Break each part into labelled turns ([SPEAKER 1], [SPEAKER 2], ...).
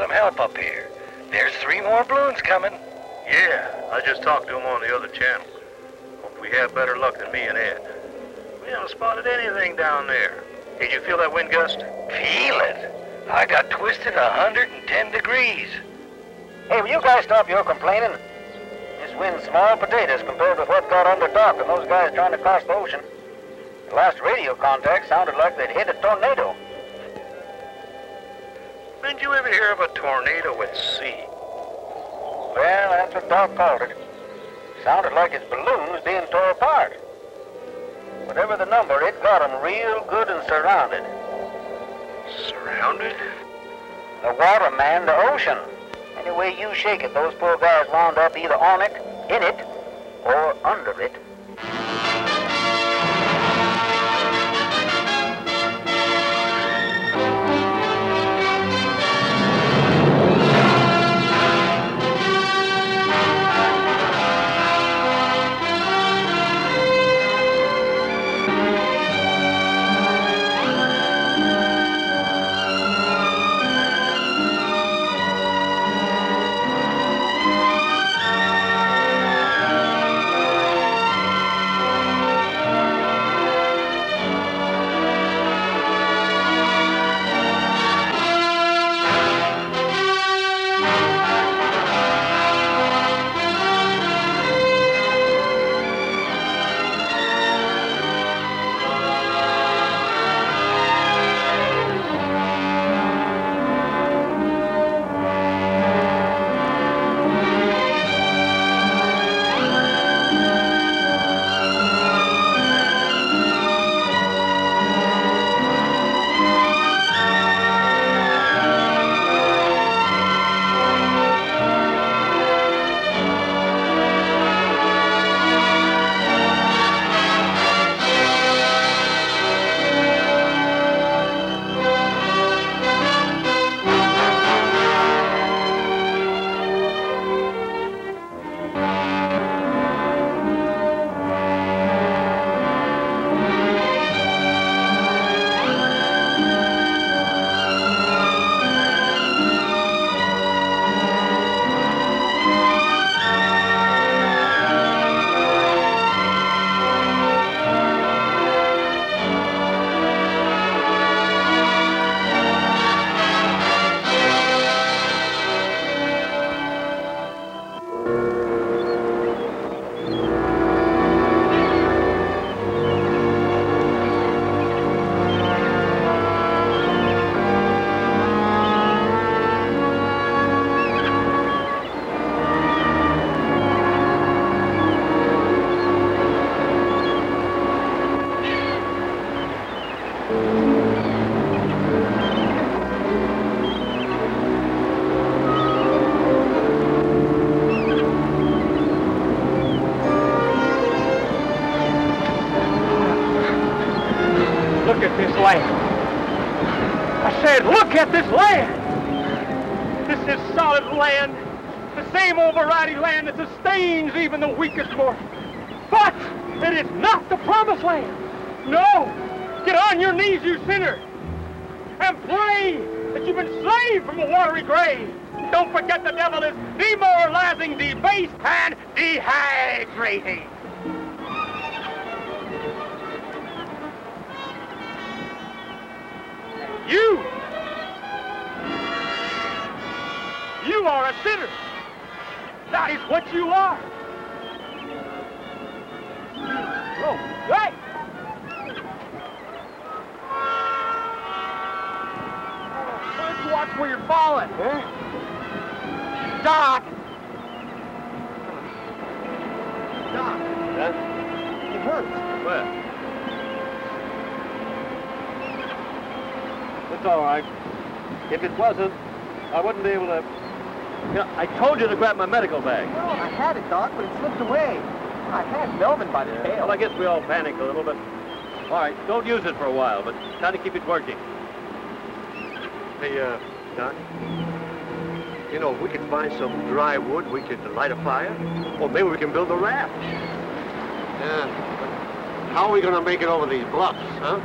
[SPEAKER 1] some help up here. There's 3 more balloons coming.
[SPEAKER 2] Yeah, I just talked to him on the other channel. Hope we have better luck than me and Ed. We haven't spotted anything down there. Did you feel that wind gust?
[SPEAKER 1] Feel it? I got twisted 110 degrees.
[SPEAKER 3] Hey, will you guys stop your complaining? This wind's small potatoes compared with what got under dock and those guys trying to cross the ocean. The last radio contact sounded like they'd hit a tornado.
[SPEAKER 2] Did you ever hear of a tornado at sea?
[SPEAKER 3] Well, that's what Doc called it. Sounded like his balloon was being tore apart. Whatever the number, it got 'em real good and surrounded.
[SPEAKER 2] Surrounded?
[SPEAKER 3] The water, man, the ocean. Any way you shake it, those poor guys wound up either on it, in it, or under it.
[SPEAKER 4] Look at this land. I said, look at this land. This is solid land. The same old variety land that sustains even the weakest mortal. But it is not the promised land. No. Get on your knees, you sinner, and pray that you've been saved from a watery grave. Don't forget the devil is demoralizing, debased, and dehydrating. You are a sinner. That is what you are. Oh, hey! Why don't you watch where you're falling, huh? Doc! Doc!
[SPEAKER 2] Huh?
[SPEAKER 4] It hurts.
[SPEAKER 2] Where?
[SPEAKER 4] It's all right. If it wasn't, I wouldn't be able to... You know, I told you to grab my medical bag.
[SPEAKER 5] Well, I had it, Doc, but it slipped away. I had Melvin by the tail.
[SPEAKER 4] Well, I guess we all panicked a little bit. All right, don't use it for a while, but try to keep it working.
[SPEAKER 2] Hey, Doc, you know, if we could find some dry wood, we could light a fire. Or maybe we can build a raft. Yeah, but how are we going to make it over these bluffs, huh?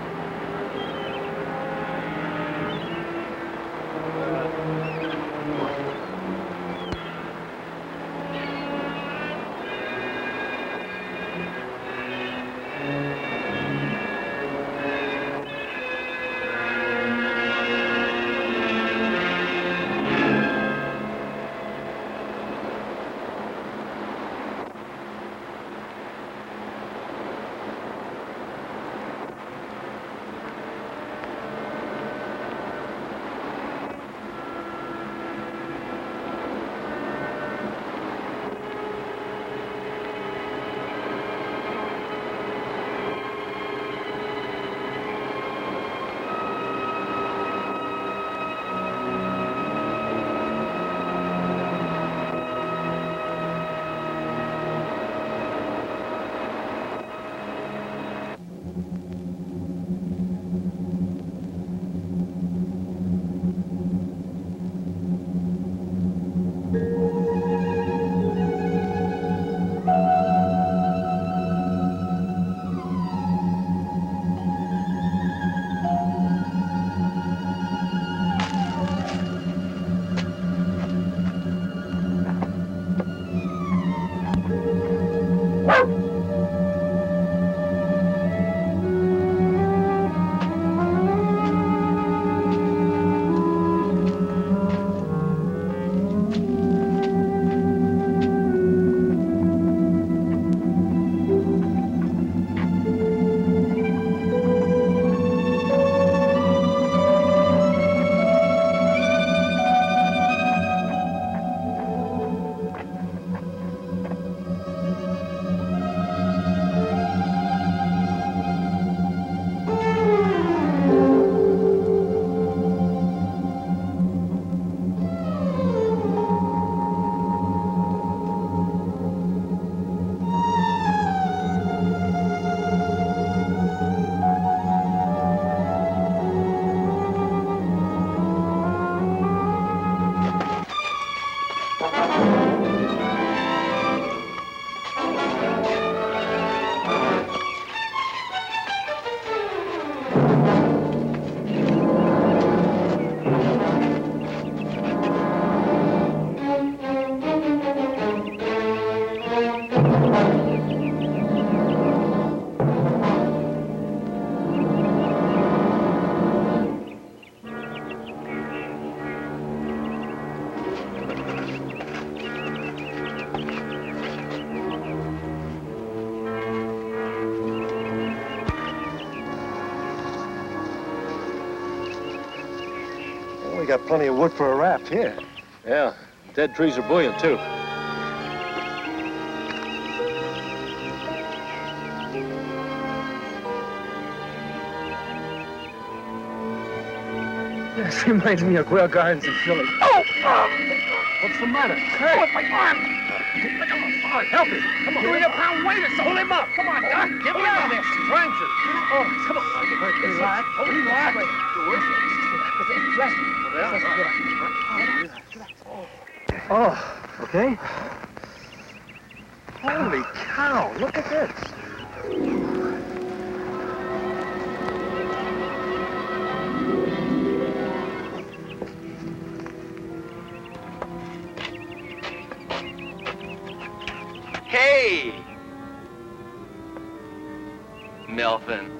[SPEAKER 2] We got plenty of wood for a raft here.
[SPEAKER 6] Yeah, dead trees are buoyant, too.
[SPEAKER 4] This reminds me of Quail Gardens in Philly. Oh!
[SPEAKER 6] What's the matter?
[SPEAKER 4] Hey! Oh, my arm! Help me! Come on! 3-pound weight or something! Pull him up! Come on, Doc! Give me up! They're strangers! Oh, come on! Relax. Relax.
[SPEAKER 2] Oh, okay. Holy cow, look at this.
[SPEAKER 1] Hey! Melvin.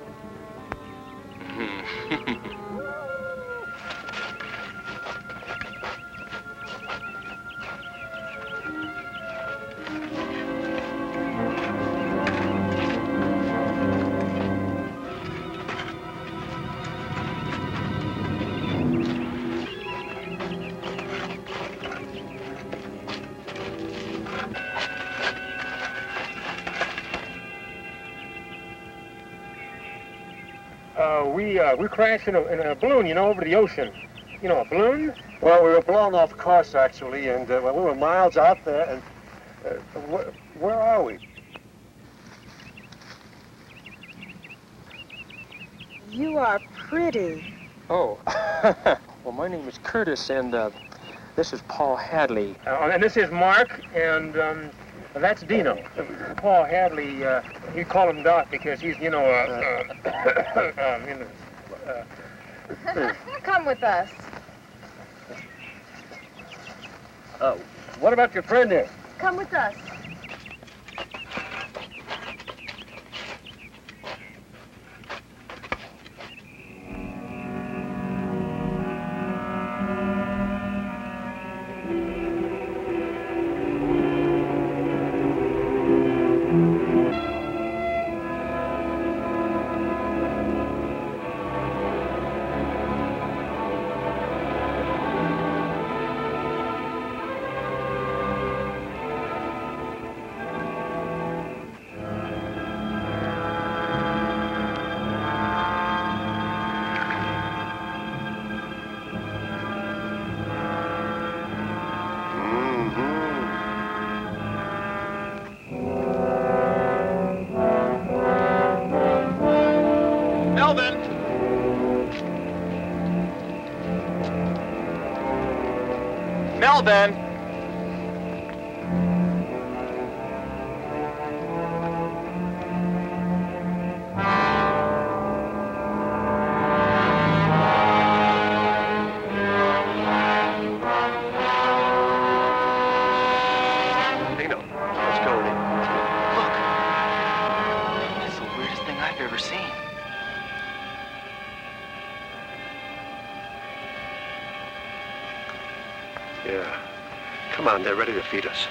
[SPEAKER 4] We crashed in a balloon, you know, over the ocean. You know, a balloon?
[SPEAKER 2] Well, we were blown off course, actually, and we were miles out there, and where are we?
[SPEAKER 7] You are pretty.
[SPEAKER 6] Oh, well, my name is Curtis, and this is Paul Hadley.
[SPEAKER 4] And this is Mark, and that's Dino. Paul Hadley, you call him Doc because he's, you know,
[SPEAKER 7] Come with us.
[SPEAKER 2] What about your friend here?
[SPEAKER 7] Come with us.
[SPEAKER 1] Melvin!
[SPEAKER 2] Dino, let's go in.
[SPEAKER 1] Look! It's the weirdest thing I've ever seen.
[SPEAKER 2] Yeah. Come on, they're ready to feed us.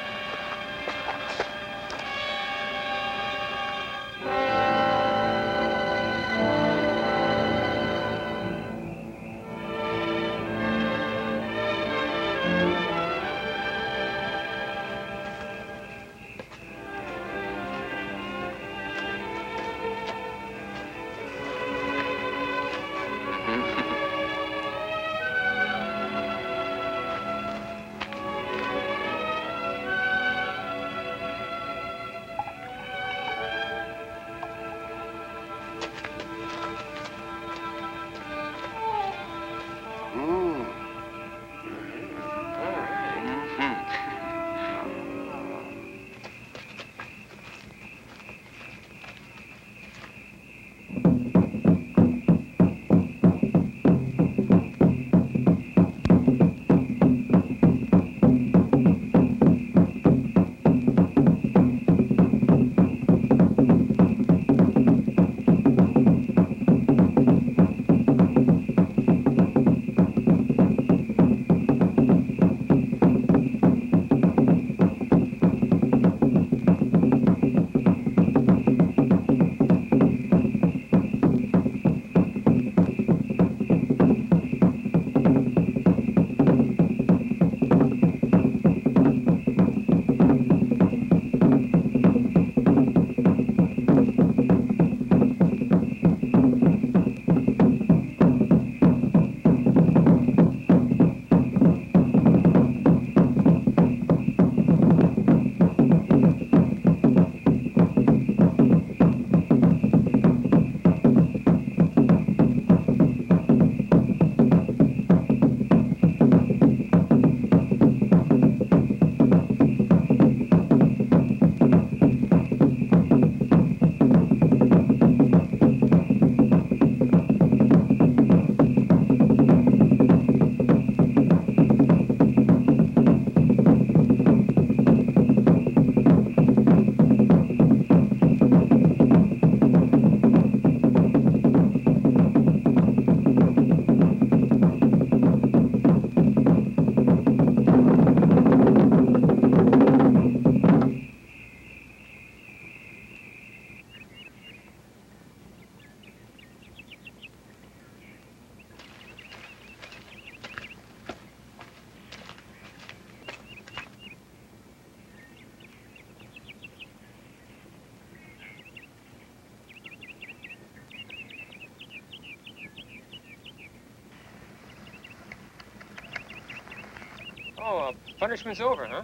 [SPEAKER 6] Oh, punishment's over, huh?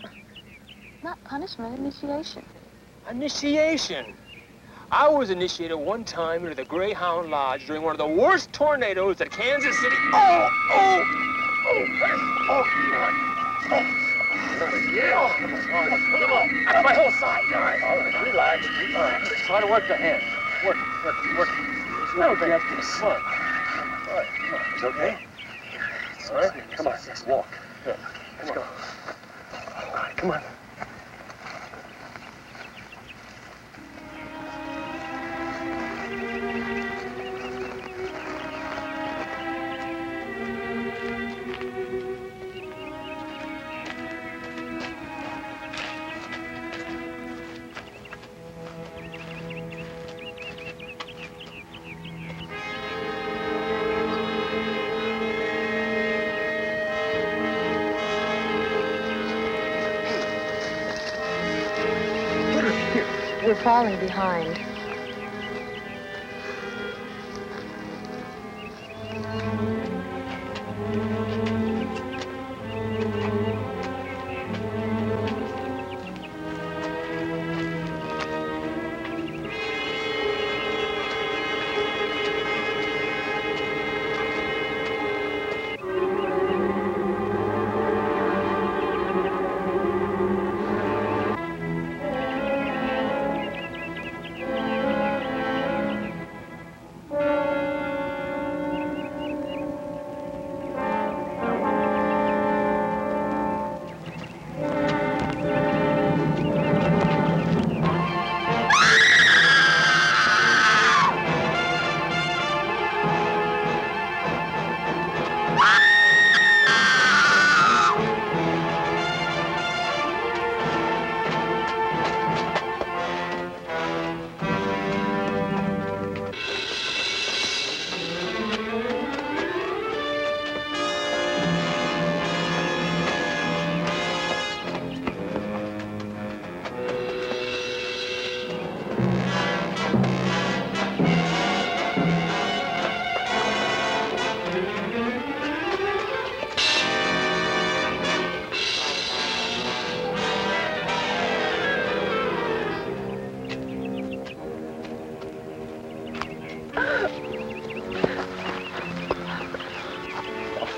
[SPEAKER 7] Not punishment, initiation.
[SPEAKER 6] Initiation. I was initiated one time into the Greyhound Lodge during one of the worst tornadoes at Kansas City. Oh!
[SPEAKER 2] Not again. Come on. That's my whole side. All right. Relax. Try to work the hand. Work. Slow, Jeff. Come on. All right. Come on. It's okay? All right. Come on. Walk. Here. Let's go. All right. Come on.
[SPEAKER 7] We're falling behind.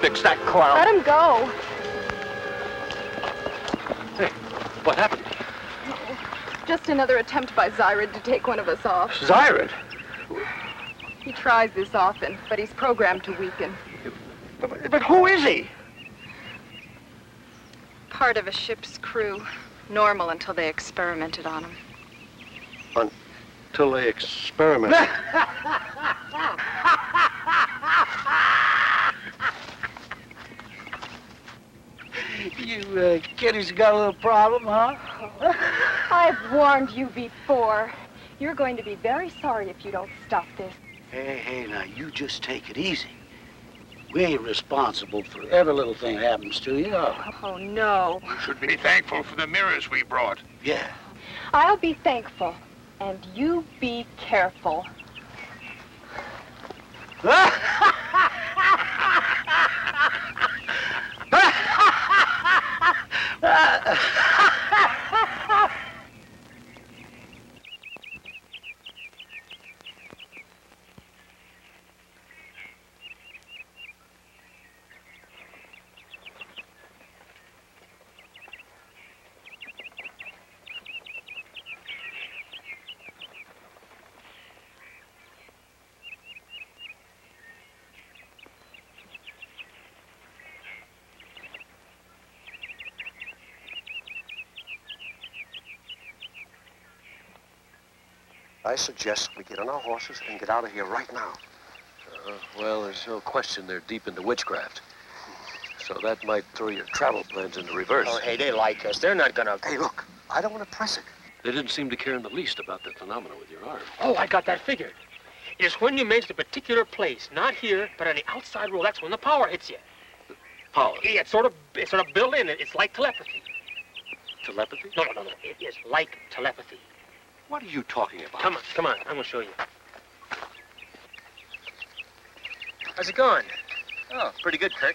[SPEAKER 2] Fix that clown.
[SPEAKER 7] Let him go.
[SPEAKER 2] Hey, what happened?
[SPEAKER 7] Just another attempt by Zyrid to take one of us off.
[SPEAKER 2] Zyrid?
[SPEAKER 7] He tries this often, but he's programmed to weaken.
[SPEAKER 2] But who is he?
[SPEAKER 7] Part of a ship's crew. Normal until they experimented on him.
[SPEAKER 2] Until they experiment.
[SPEAKER 5] You kiddies got a little problem, huh?
[SPEAKER 7] I've warned you before. You're going to be very sorry if you don't stop this.
[SPEAKER 8] Hey, now, you just take it easy. We ain't responsible for every little thing that happens to you, are we?
[SPEAKER 7] Oh, no.
[SPEAKER 9] You should be thankful for the mirrors we brought.
[SPEAKER 8] Yeah.
[SPEAKER 7] I'll be thankful. And you be careful.
[SPEAKER 2] I suggest we get on our horses and get out of here right now.
[SPEAKER 10] Well, there's no question they're deep into witchcraft. So that might throw your travel plans into reverse.
[SPEAKER 6] Oh, hey, they like us. They're not gonna...
[SPEAKER 2] Hey, look, I don't want to press it.
[SPEAKER 10] They didn't seem to care in the least about the phenomena with your arm.
[SPEAKER 6] Oh, I got that figured. It is when you make a particular place, not here, but on the outside roll, that's when the power hits you.
[SPEAKER 10] Power?
[SPEAKER 6] Yeah, it's sort of built in. It's like telepathy.
[SPEAKER 10] Telepathy?
[SPEAKER 6] No. It is like telepathy.
[SPEAKER 10] What are you talking about?
[SPEAKER 6] Come on. I'm gonna show you. How's it going?
[SPEAKER 3] Oh, pretty good, Kirk.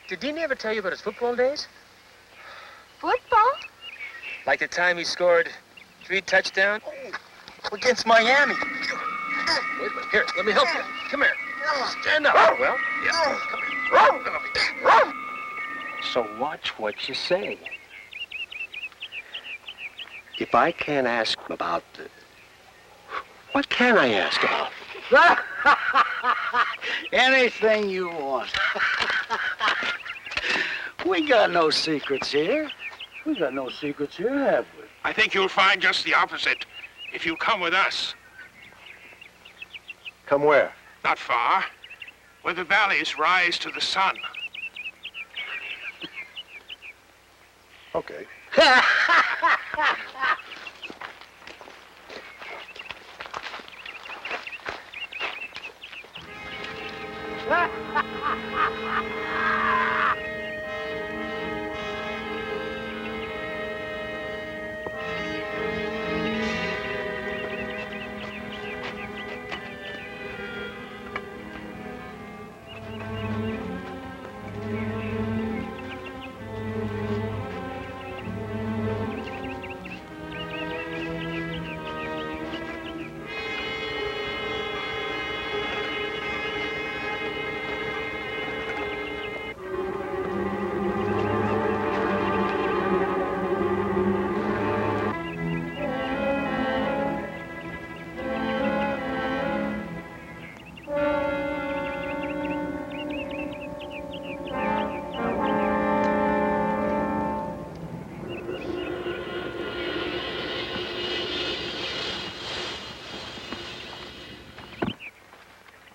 [SPEAKER 6] Did Dean ever tell you about his football days?
[SPEAKER 7] Football?
[SPEAKER 6] Like the time he scored 3 touchdowns?
[SPEAKER 1] Against Miami.
[SPEAKER 10] Wait a minute. Here, let me help you. Come here. Stand up. Well, yeah. Come here.
[SPEAKER 2] So watch what you say. If I can't ask about the... What can I ask about?
[SPEAKER 8] Anything you want. We got no secrets here. We got no secrets here, have we?
[SPEAKER 9] I think you'll find just the opposite if you come with us.
[SPEAKER 2] Come where?
[SPEAKER 9] Not far, where the valleys rise to the sun.
[SPEAKER 2] Okay.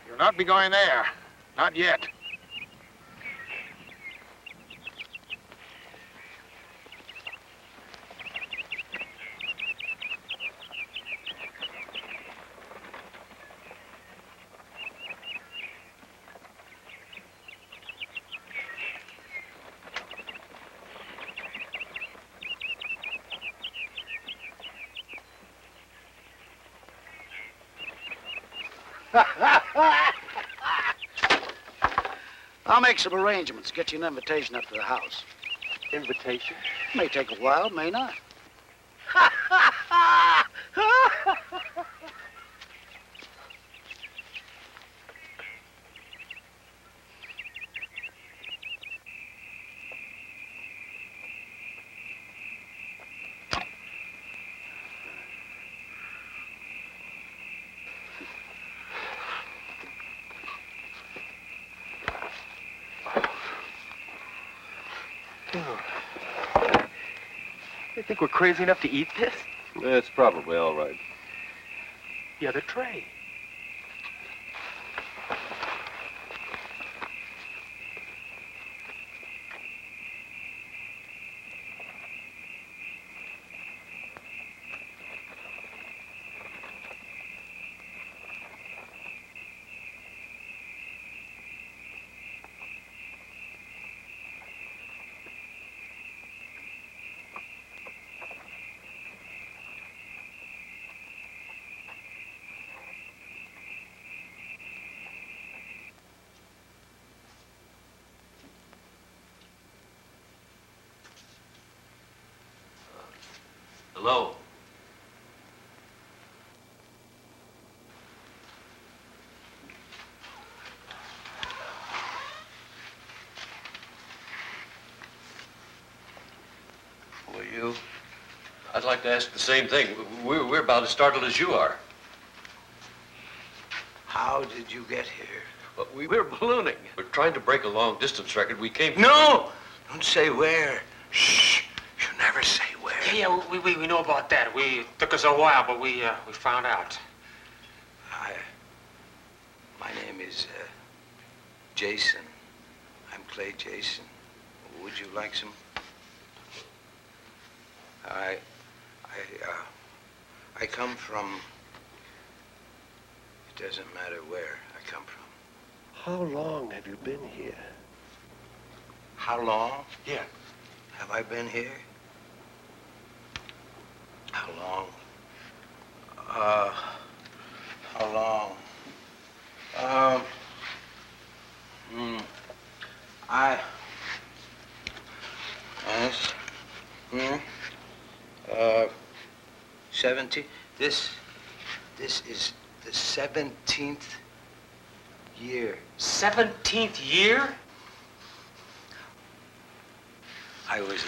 [SPEAKER 9] You'll not be going there. Not yet.
[SPEAKER 8] I'll make some arrangements, get you an invitation up to the house.
[SPEAKER 2] Invitation?
[SPEAKER 8] May take a while, may not.
[SPEAKER 1] You think we're crazy enough to eat this?
[SPEAKER 2] It's probably all right.
[SPEAKER 1] The other tray.
[SPEAKER 10] Hello. Well, you? I'd like to ask the same thing. We're about as startled as you are.
[SPEAKER 8] How did you get here?
[SPEAKER 10] But we're ballooning. We're trying to break a long distance record. We came...
[SPEAKER 8] No! Don't say where. Shh. You never say where.
[SPEAKER 4] Yeah, we know about that. It took us a while, but we found out.
[SPEAKER 11] My name is Jason. I'm Clay Jason. Would you like some? I come from... It doesn't matter where I come from.
[SPEAKER 2] How long have you been here?
[SPEAKER 11] How long?
[SPEAKER 10] Yeah.
[SPEAKER 11] Have I been here? How long? How long? Yes. 17. This is the 17th year.
[SPEAKER 6] 17th year?
[SPEAKER 11] I was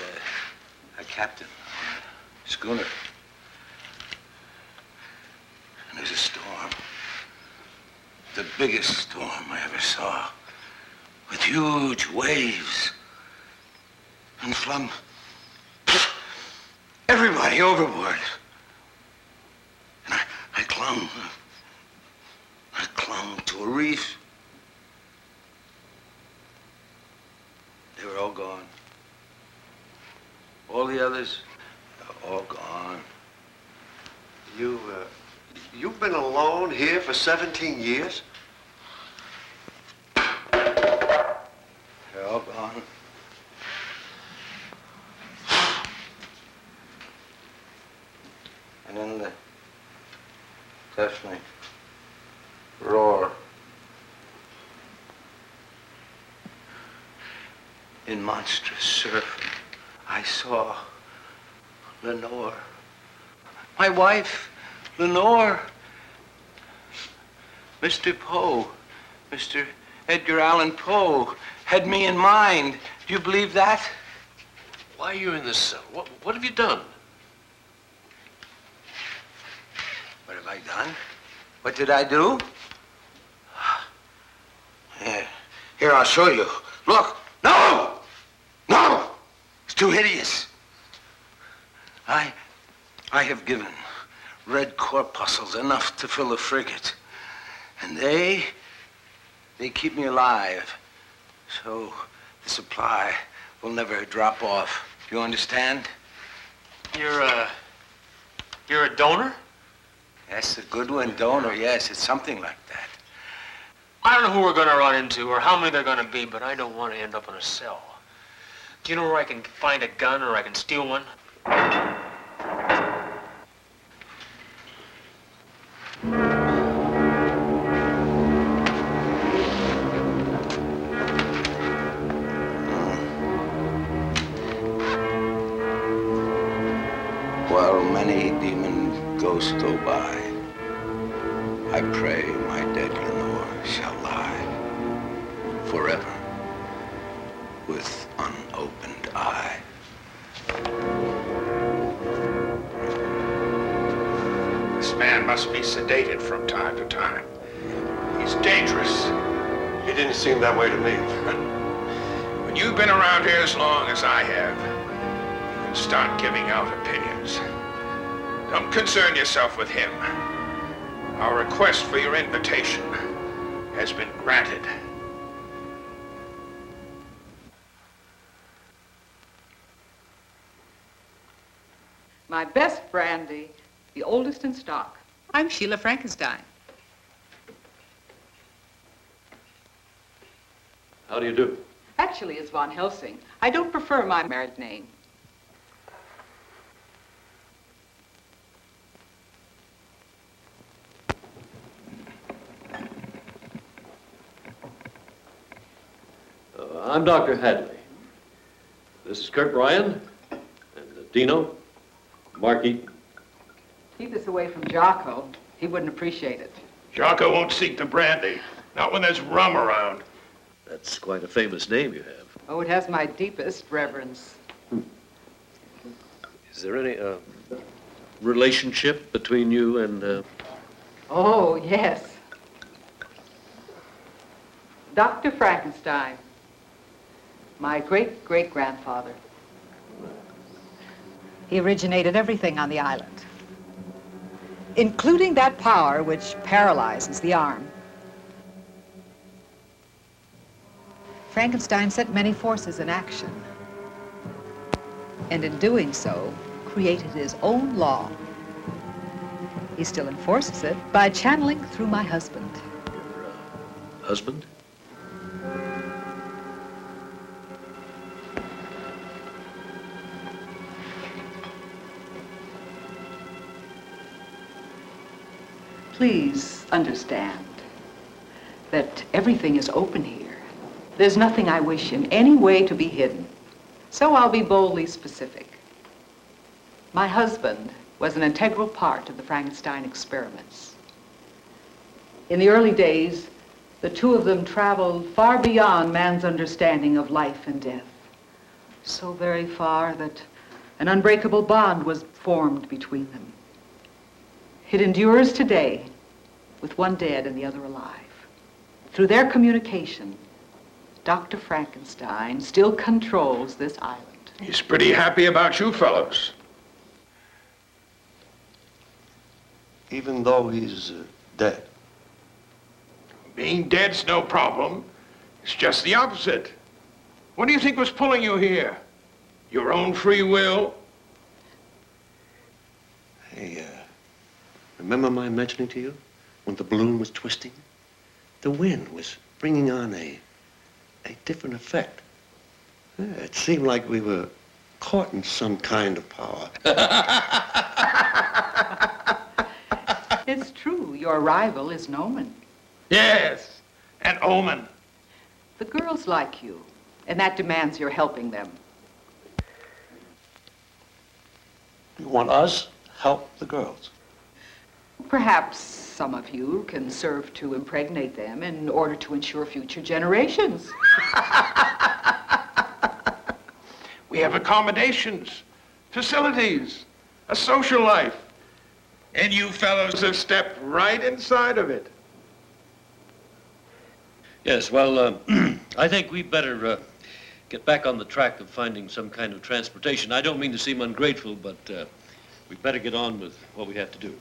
[SPEAKER 11] a captain on a schooner. And there's a storm. The biggest storm I ever saw. With huge waves. And flung everybody overboard. And I clung to a reef. They were all gone. All the others, all gone.
[SPEAKER 2] You've been alone here for 17 years?
[SPEAKER 11] They're all gone. And then the deafening roar. In monstrous surf, I saw Lenore. My wife, Lenore. Mr. Poe, Mr. Edgar Allan Poe, had me in mind. Do you believe that?
[SPEAKER 10] Why are you in this cell? What have you done?
[SPEAKER 11] What have I done? What did I do? Here, I'll show you. Look. No! No! It's too hideous. I have given red corpuscles enough to fill a frigate. And they keep me alive. So the supply will never drop off. Do you understand?
[SPEAKER 6] You're a donor?
[SPEAKER 11] Yes, a good one, donor. Yes, it's something like that.
[SPEAKER 6] I don't know who we're going to run into or how many they're going to be, but I don't want to end up in a cell. Do you know where I can find a gun or I can steal one?
[SPEAKER 11] While many demon ghosts go by, I pray my dead Lenore shall lie forever with unopened eye.
[SPEAKER 9] This man must be sedated from time to time. He's dangerous.
[SPEAKER 2] He didn't seem that way to me.
[SPEAKER 9] When you've been around here as long as I have, you can start giving out opinions. Don't concern yourself with him. Our request for your invitation has been granted.
[SPEAKER 12] My best brandy, the oldest in stock.
[SPEAKER 13] I'm Sheila Frankenstein.
[SPEAKER 10] How do you do?
[SPEAKER 12] Actually, it's von Helsing. I don't prefer my married name.
[SPEAKER 10] I'm Dr. Hadley. This is Kurt Bryan and Dino, Mark Eaton.
[SPEAKER 12] Keep this away from Jocko. He wouldn't appreciate it.
[SPEAKER 9] Jocko won't seek the brandy, not when there's rum around.
[SPEAKER 10] That's quite a famous name you have.
[SPEAKER 12] Oh, it has my deepest reverence.
[SPEAKER 10] Is there any relationship between you and...
[SPEAKER 12] Oh, yes. Dr. Frankenstein. My great-great-grandfather.
[SPEAKER 13] He originated everything on the island, including that power which paralyzes the arm. Frankenstein set many forces in action, and in doing so, created his own law. He still enforces it by channeling through my husband.
[SPEAKER 10] Your husband?
[SPEAKER 12] Please understand that everything is open here. There's nothing I wish in any way to be hidden. So I'll be boldly specific. My husband was an integral part of the Frankenstein experiments. In the early days, the two of them traveled far beyond man's understanding of life and death. So very far that an unbreakable bond was formed between them. It endures today, with one dead and the other alive. Through their communication, Dr. Frankenstein still controls this island.
[SPEAKER 9] He's pretty happy about you fellows.
[SPEAKER 2] Even though he's dead.
[SPEAKER 9] Being dead's no problem. It's just the opposite. What do you think was pulling you here? Your own free will?
[SPEAKER 2] Hey, remember my mentioning to you when the balloon was twisting? The wind was bringing on a different effect. Yeah, it seemed like we were caught in some kind of power.
[SPEAKER 12] It's true, your rival is an omen.
[SPEAKER 9] Yes, an omen.
[SPEAKER 12] The girls like you, and that demands your helping them.
[SPEAKER 2] You want us help the girls?
[SPEAKER 12] Perhaps some of you can serve to impregnate them in order to ensure future generations.
[SPEAKER 9] We have accommodations, facilities, a social life. And you fellows have stepped right inside of it.
[SPEAKER 10] Yes, well, I think we'd better get back on the track of finding some kind of transportation. I don't mean to seem ungrateful, but we'd better get on with what we have to do.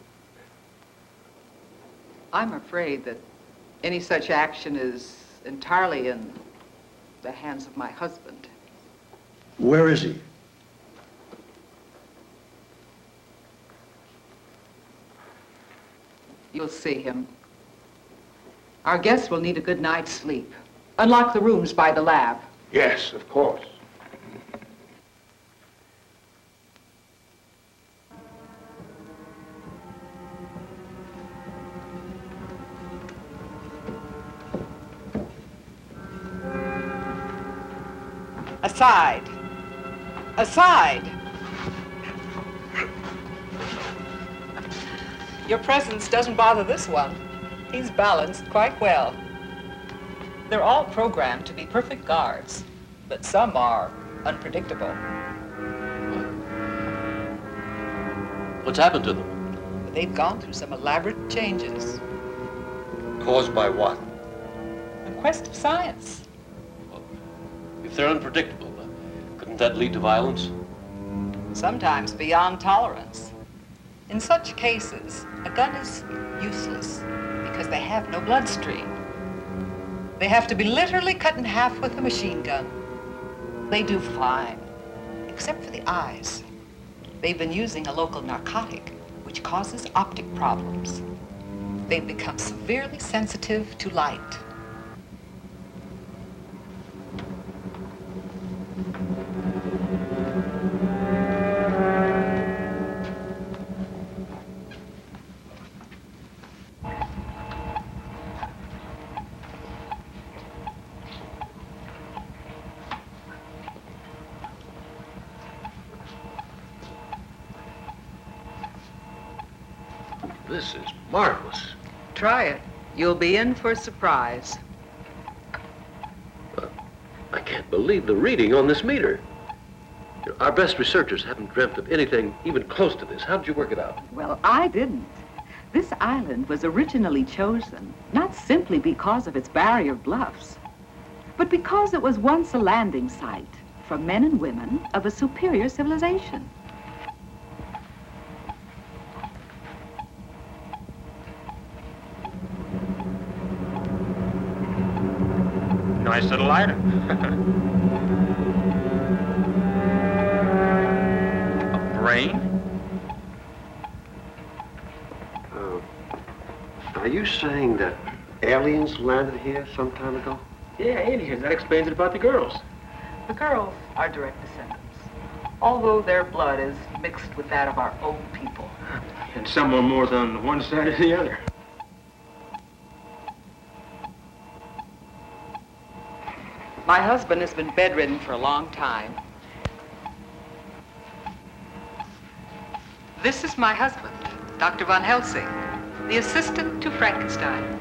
[SPEAKER 12] I'm afraid that any such action is entirely in the hands of my husband.
[SPEAKER 2] Where is he?
[SPEAKER 12] You'll see him. Our guests will need a good night's sleep. Unlock the rooms by the lab.
[SPEAKER 9] Yes, of course.
[SPEAKER 12] Aside. Aside. Your presence doesn't bother this one. He's balanced quite well. They're all programmed to be perfect guards, but some are unpredictable.
[SPEAKER 10] What's happened to them?
[SPEAKER 12] They've gone through some elaborate changes.
[SPEAKER 10] Caused by what?
[SPEAKER 12] A quest of science.
[SPEAKER 10] If they're unpredictable, couldn't that lead to violence?
[SPEAKER 12] Sometimes beyond tolerance. In such cases, a gun is useless because they have no bloodstream. They have to be literally cut in half with a machine gun. They do fine, except for the eyes. They've been using a local narcotic, which causes optic problems. They've become severely sensitive to light.
[SPEAKER 10] This is marvelous.
[SPEAKER 12] Try it. You'll be in for a surprise.
[SPEAKER 10] I can't believe the reading on this meter. Our best researchers haven't dreamt of anything even close to this. How did you work it out?
[SPEAKER 12] Well, I didn't. This island was originally chosen not simply because of its barrier bluffs, but because it was once a landing site for men and women of a superior civilization.
[SPEAKER 4] Nice little item. A brain?
[SPEAKER 2] Are you saying that aliens landed here some time ago?
[SPEAKER 6] Yeah, aliens. That explains it about the girls.
[SPEAKER 12] The girls are direct descendants, although their blood is mixed with that of our own people.
[SPEAKER 6] And some are more on one side or the other.
[SPEAKER 12] My husband has been bedridden for a long time. This is my husband, Dr. von Helsing, the assistant to Frankenstein.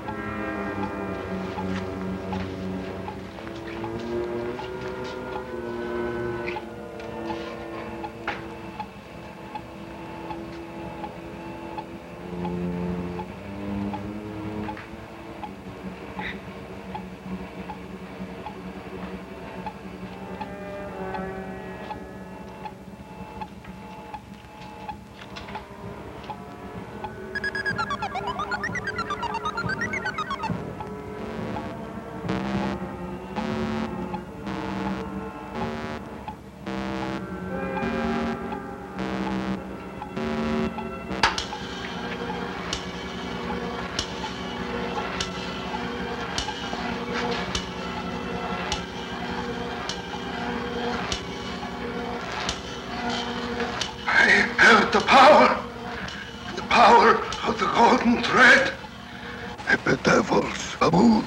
[SPEAKER 11] The power of the golden thread. It bedevils the moon.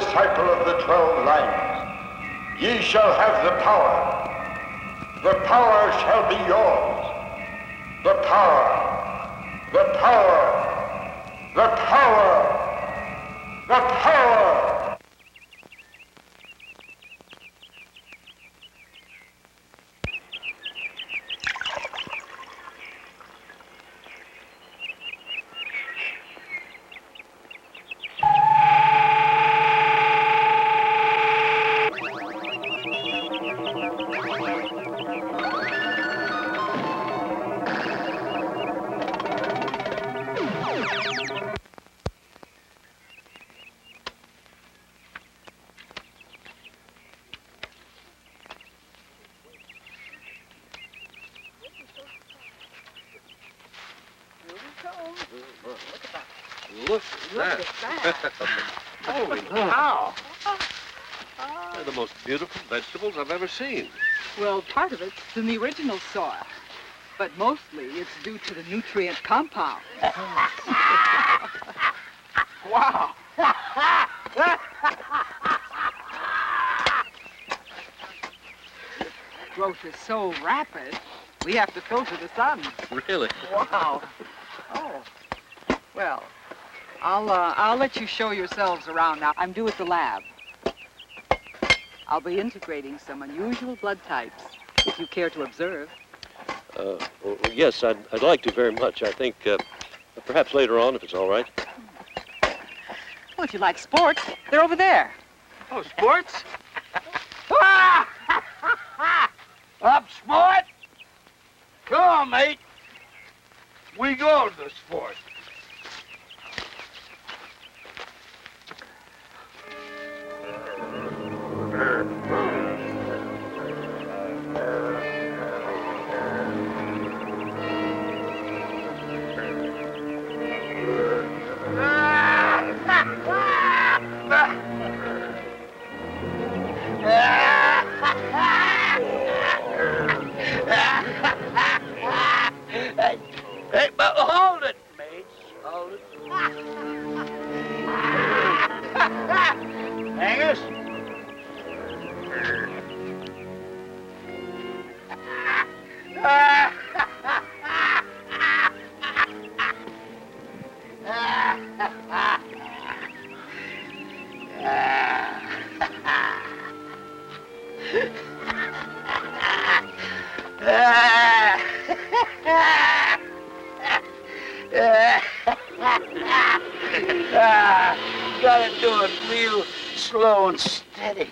[SPEAKER 14] disciple of the 12 lines, ye shall have the power. The power shall be yours. The power, the power, the power, the power.
[SPEAKER 10] Look at that. Holy cow. They're the most beautiful vegetables I've ever seen.
[SPEAKER 12] Well, part of it's in the original soil, but mostly it's due to the nutrient compound. Wow. Growth is so rapid, we have to filter the sun.
[SPEAKER 10] Really?
[SPEAKER 12] Wow. Oh. Well, I'll let you show yourselves around now. I'm due at the lab. I'll be integrating some unusual blood types, if you care to observe.
[SPEAKER 10] Well, yes, I'd like to very much. I think perhaps later on, if it's all right.
[SPEAKER 12] Well, if you like sports, they're over there.
[SPEAKER 2] Oh, sports?
[SPEAKER 11] Up, sport! Come on, mate. We go to the sport. Hey, but hold it, mates. Hold it. Angus?
[SPEAKER 8] Gotta do it real slow and steady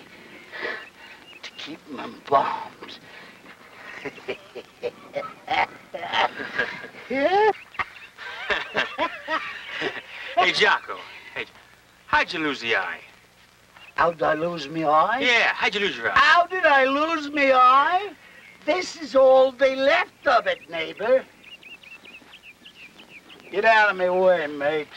[SPEAKER 8] to keep them embalmed. Yeah?
[SPEAKER 15] Hey, Jocko. Hey, how'd you lose the eye?
[SPEAKER 8] How did I lose me eye?
[SPEAKER 15] Yeah, how'd you lose your eye?
[SPEAKER 8] How did I lose me eye? This is all they left of it, neighbor. Get out of my way, mate.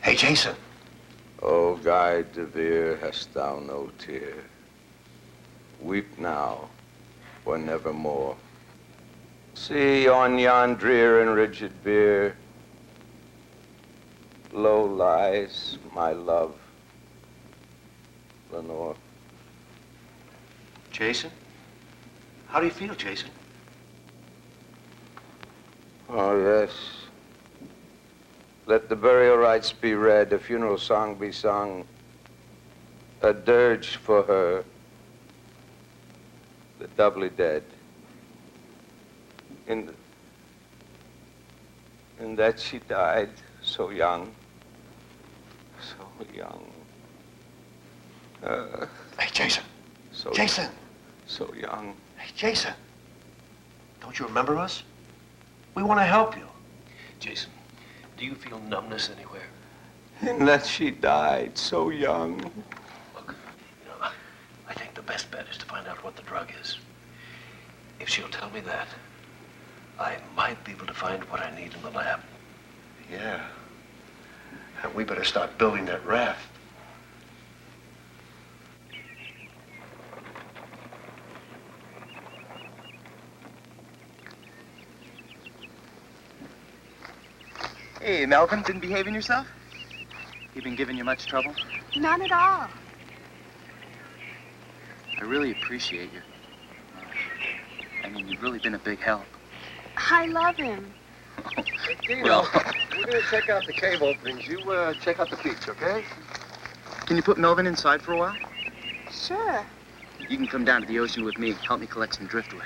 [SPEAKER 11] Hey, Jason.
[SPEAKER 16] O Guy de Vere, hast thou no tear? Weep now, or nevermore. See on yon drear and rigid bier, low lies my love, Lenore.
[SPEAKER 11] Jason? How do you feel, Jason?
[SPEAKER 16] Oh, yes. Let the burial rites be read, a funeral song be sung, a dirge for her, the doubly dead. In that she died so young, so young.
[SPEAKER 11] Hey, Jason.
[SPEAKER 16] So
[SPEAKER 11] Jason.
[SPEAKER 16] So young.
[SPEAKER 11] Hey, Jason. Don't you remember us? We want to help you.
[SPEAKER 10] Jason, do you feel numbness anywhere?
[SPEAKER 16] In that she died so young.
[SPEAKER 10] Look, I think the best bet is to find out what the drug is. If she'll tell me that, I might be able to find what I need in the lab.
[SPEAKER 11] Yeah. And we better start building that raft.
[SPEAKER 5] Hey, Melvin, been behaving yourself? You been giving you much trouble?
[SPEAKER 7] None at all.
[SPEAKER 5] I really appreciate you. I mean, you've really been a big help.
[SPEAKER 7] I love him.
[SPEAKER 2] Hey, Dino,
[SPEAKER 5] Well-
[SPEAKER 2] we're going to check out the cave openings. You check out the beach, okay?
[SPEAKER 5] Can you put Melvin inside for a while?
[SPEAKER 7] Sure.
[SPEAKER 5] You can come down to the ocean with me. Help me collect some driftwood.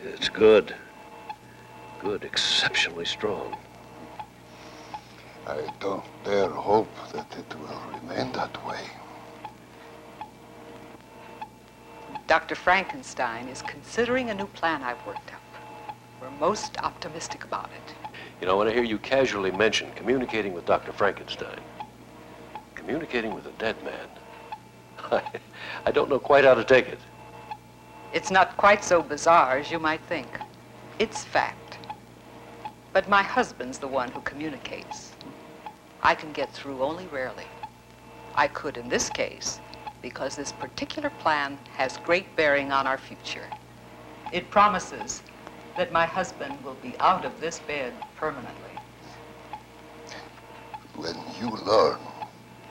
[SPEAKER 10] It's good. Good, exceptionally strong.
[SPEAKER 14] I don't dare hope that it will remain that way.
[SPEAKER 12] Dr. Frankenstein is considering a new plan I've worked up. We're most optimistic about it.
[SPEAKER 10] You know, when I hear you casually mention communicating with Dr. Frankenstein, communicating with a dead man, I don't know quite how to take it.
[SPEAKER 12] It's not quite so bizarre as you might think. It's fact. But my husband's the one who communicates. I can get through only rarely. I could in this case because this particular plan has great bearing on our future. It promises that my husband will be out of this bed permanently.
[SPEAKER 14] When you learn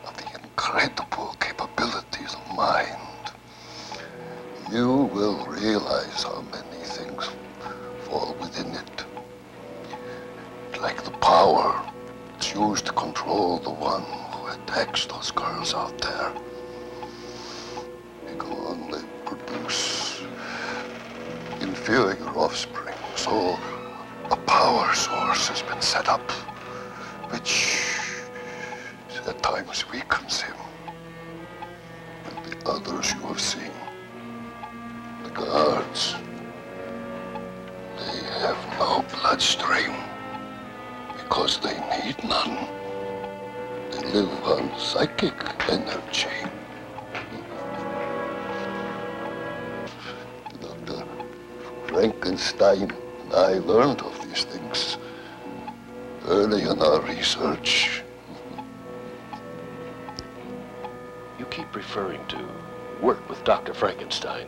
[SPEAKER 14] of the incredible capabilities of mind, you will realize how many things fall within it. Like the power it's used to control the one who attacks those girls out there. It can only produce inferior offspring, so a power source has been set up, which at times weakens him. And the others you have seen, the guards, they have no bloodstream because they need none. They live on psychic energy. Dr. Frankenstein and I learned of these things early in our research.
[SPEAKER 17] You keep referring to work with Dr. Frankenstein.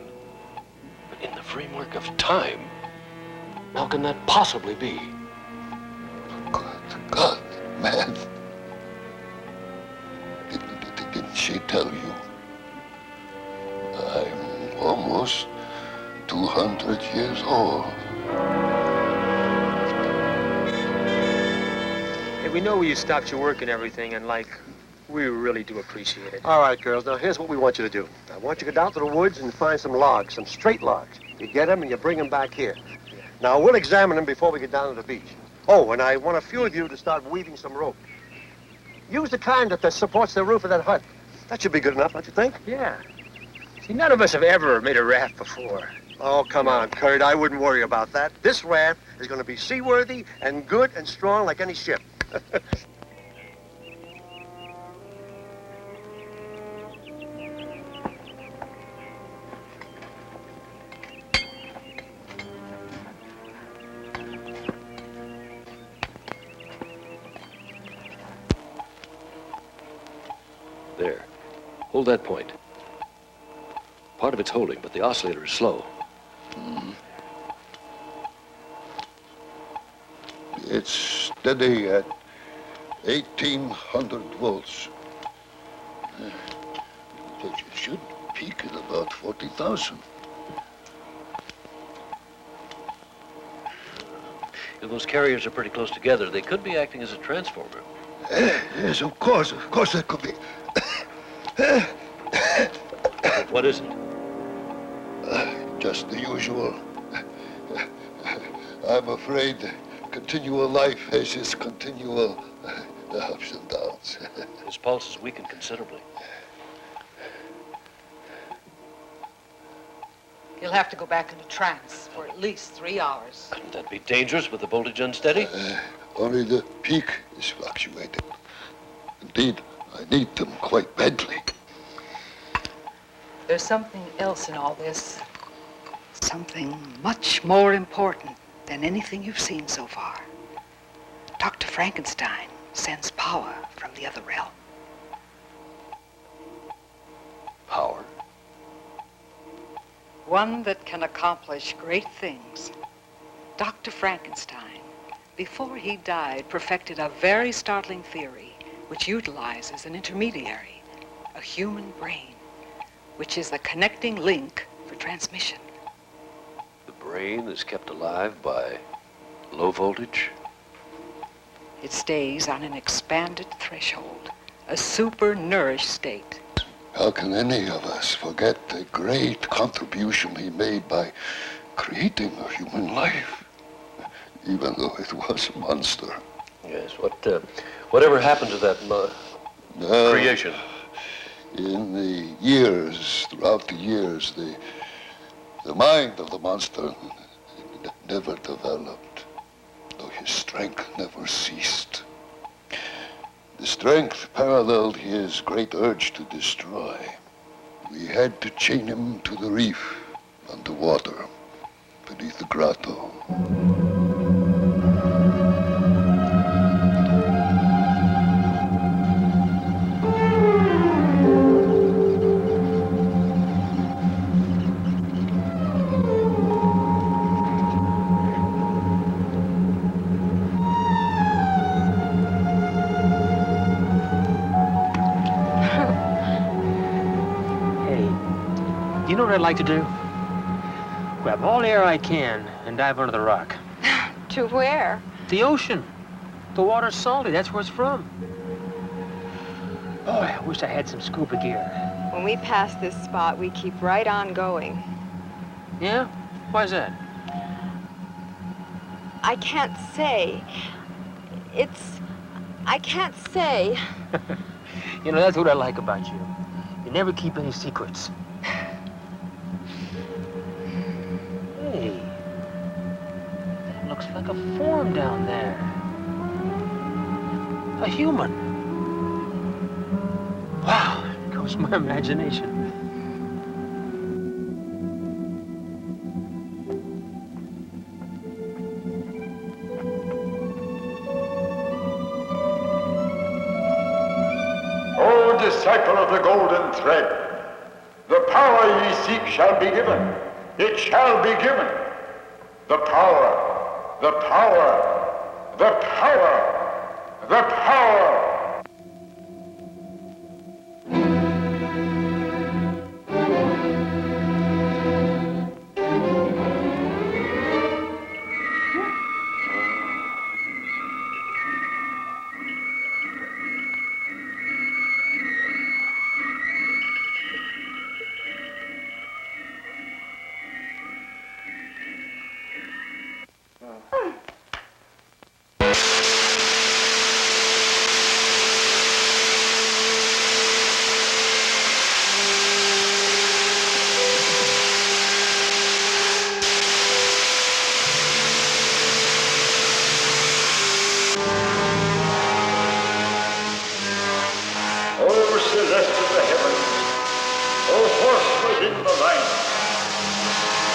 [SPEAKER 17] But in the framework of time, how can that possibly be?
[SPEAKER 14] God, man. Didn't she tell you? I'm almost 200 years old.
[SPEAKER 6] Hey, we know you stopped your work and everything, and we really do appreciate it.
[SPEAKER 2] All right, girls, now here's what we want you to do. I want you to go down to the woods and find some logs, some straight logs. You get them and you bring them back here. Now, we'll examine them before we get down to the beach. Oh, and I want a few of you to start weaving some rope. Use the kind that supports the roof of that hut. That should be good enough, don't you think?
[SPEAKER 6] Yeah. See, none of us have ever made a raft before.
[SPEAKER 2] Oh, come on, Kurt. I wouldn't worry about that. This raft is going to be seaworthy and good and strong like any ship.
[SPEAKER 17] There. Hold that point. Part of it's holding, but the oscillator is slow.
[SPEAKER 14] It's steady at 1,800 volts. But you should peak at about 40,000.
[SPEAKER 17] If those carriers are pretty close together, they could be acting as a transformer.
[SPEAKER 14] Yes, of course that could be.
[SPEAKER 17] What is it?
[SPEAKER 14] Just the usual. I'm afraid continual life has its continual ups and downs.
[SPEAKER 17] His pulse is weakened considerably.
[SPEAKER 12] He'll have to go back into trance for at least 3 hours.
[SPEAKER 17] Couldn't that be dangerous with the voltage unsteady?
[SPEAKER 14] Only the peak is fluctuating. Indeed, I need them quite badly.
[SPEAKER 12] There's something else in all this. Something much more important than anything you've seen so far. Dr. Frankenstein sends power from the other realm.
[SPEAKER 17] Power?
[SPEAKER 12] One that can accomplish great things. Dr. Frankenstein, before he died, perfected a very startling theory which utilizes an intermediary, a human brain, which is the connecting link for transmission.
[SPEAKER 17] The brain is kept alive by low voltage?
[SPEAKER 12] It stays on an expanded threshold, a super-nourished state.
[SPEAKER 14] How can any of us forget the great contribution he made by creating a human life, even though it was a monster?
[SPEAKER 17] Yes, whatever happened to that creation?
[SPEAKER 14] In the years, throughout the years, the mind of the monster never developed, though his strength never ceased. The strength paralleled his great urge to destroy. We had to chain him to the reef, underwater, beneath the grotto.
[SPEAKER 6] You know what I'd like to do? Grab all the air I can and dive under the rock.
[SPEAKER 7] To where?
[SPEAKER 6] The ocean. The water's salty. That's where it's from. Boy, I wish I had some scuba gear.
[SPEAKER 7] When we pass this spot, we keep right on going.
[SPEAKER 6] Yeah? Why's that?
[SPEAKER 7] I can't say. I can't say.
[SPEAKER 6] You know, that's what I like about you. You never keep any secrets. Hey, that looks like a form down there. A human. Wow, it goes my imagination.
[SPEAKER 18] O disciple of the golden thread, the power ye seek shall be given. It shall be given. The power, the power, the power, the power.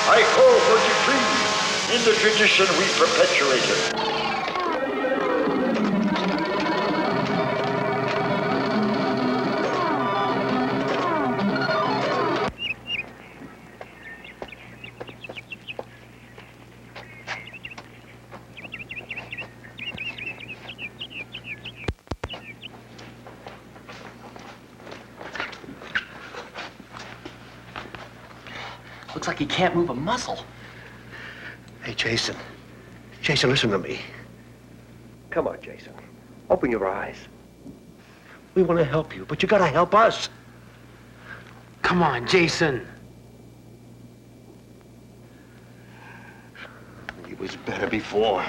[SPEAKER 18] I call for decree in the tradition we perpetuated.
[SPEAKER 2] Looks like he can't move a muscle. Hey, Jason. Jason, listen to me. Come on, Jason. Open your eyes. We want to help you, but you gotta help us.
[SPEAKER 6] Come on, Jason.
[SPEAKER 2] He was better before.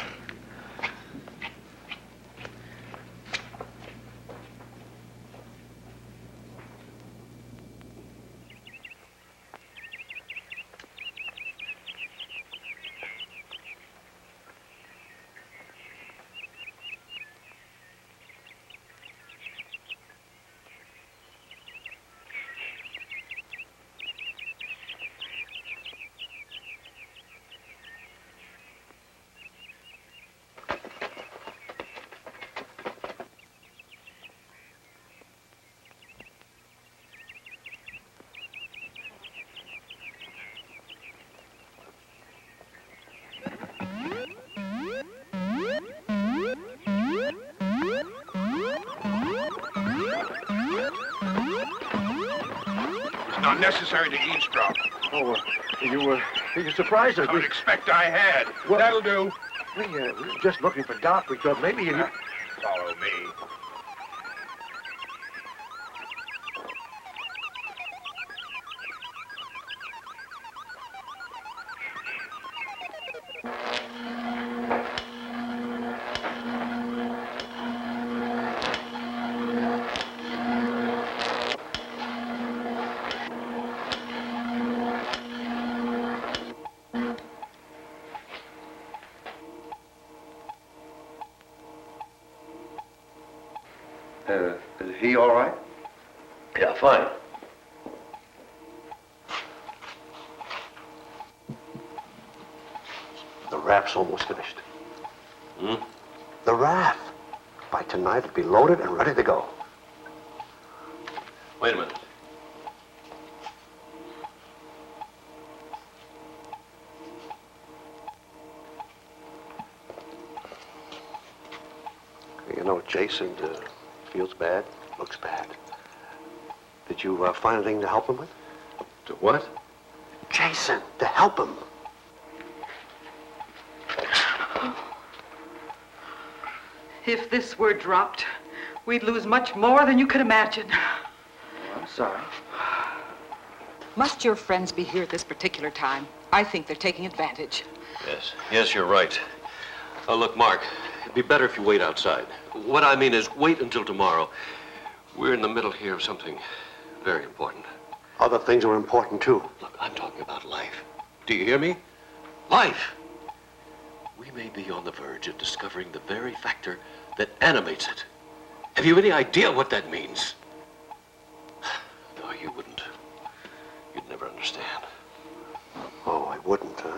[SPEAKER 9] Not necessary to eavesdrop.
[SPEAKER 2] Oh, you surprised us.
[SPEAKER 9] I would expect I had. Well, that'll do.
[SPEAKER 2] We were just looking for Doc. We thought maybe you...
[SPEAKER 9] Follow me.
[SPEAKER 2] Is he all right?
[SPEAKER 17] Yeah, fine.
[SPEAKER 2] The raft's almost finished.
[SPEAKER 17] Hmm?
[SPEAKER 2] The raft. By tonight, it'll be loaded and ready to go.
[SPEAKER 17] Wait a minute.
[SPEAKER 2] You know, Jason feels bad, looks bad. Did you find anything to help him with?
[SPEAKER 17] To what?
[SPEAKER 2] Jason, to help him.
[SPEAKER 12] If this were dropped, we'd lose much more than you could imagine.
[SPEAKER 2] I'm sorry.
[SPEAKER 12] Must your friends be here at this particular time? I think they're taking advantage.
[SPEAKER 10] Yes, you're right. Look, Mark, it'd be better if you wait outside. What I mean is wait until tomorrow. We're in the middle here of something very important.
[SPEAKER 2] Other things are important, too.
[SPEAKER 10] Look, I'm talking about life. Do you hear me? Life! We may be on the verge of discovering the very factor that animates it. Have you any idea what that means? No, you wouldn't. You'd never understand.
[SPEAKER 2] Oh, I wouldn't, huh?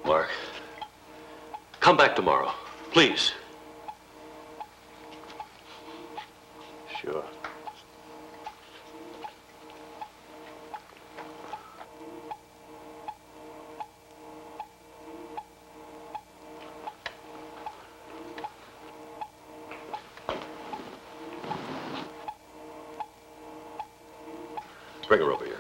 [SPEAKER 10] Mark, come back tomorrow, please.
[SPEAKER 2] Sure.
[SPEAKER 10] Bring her over here.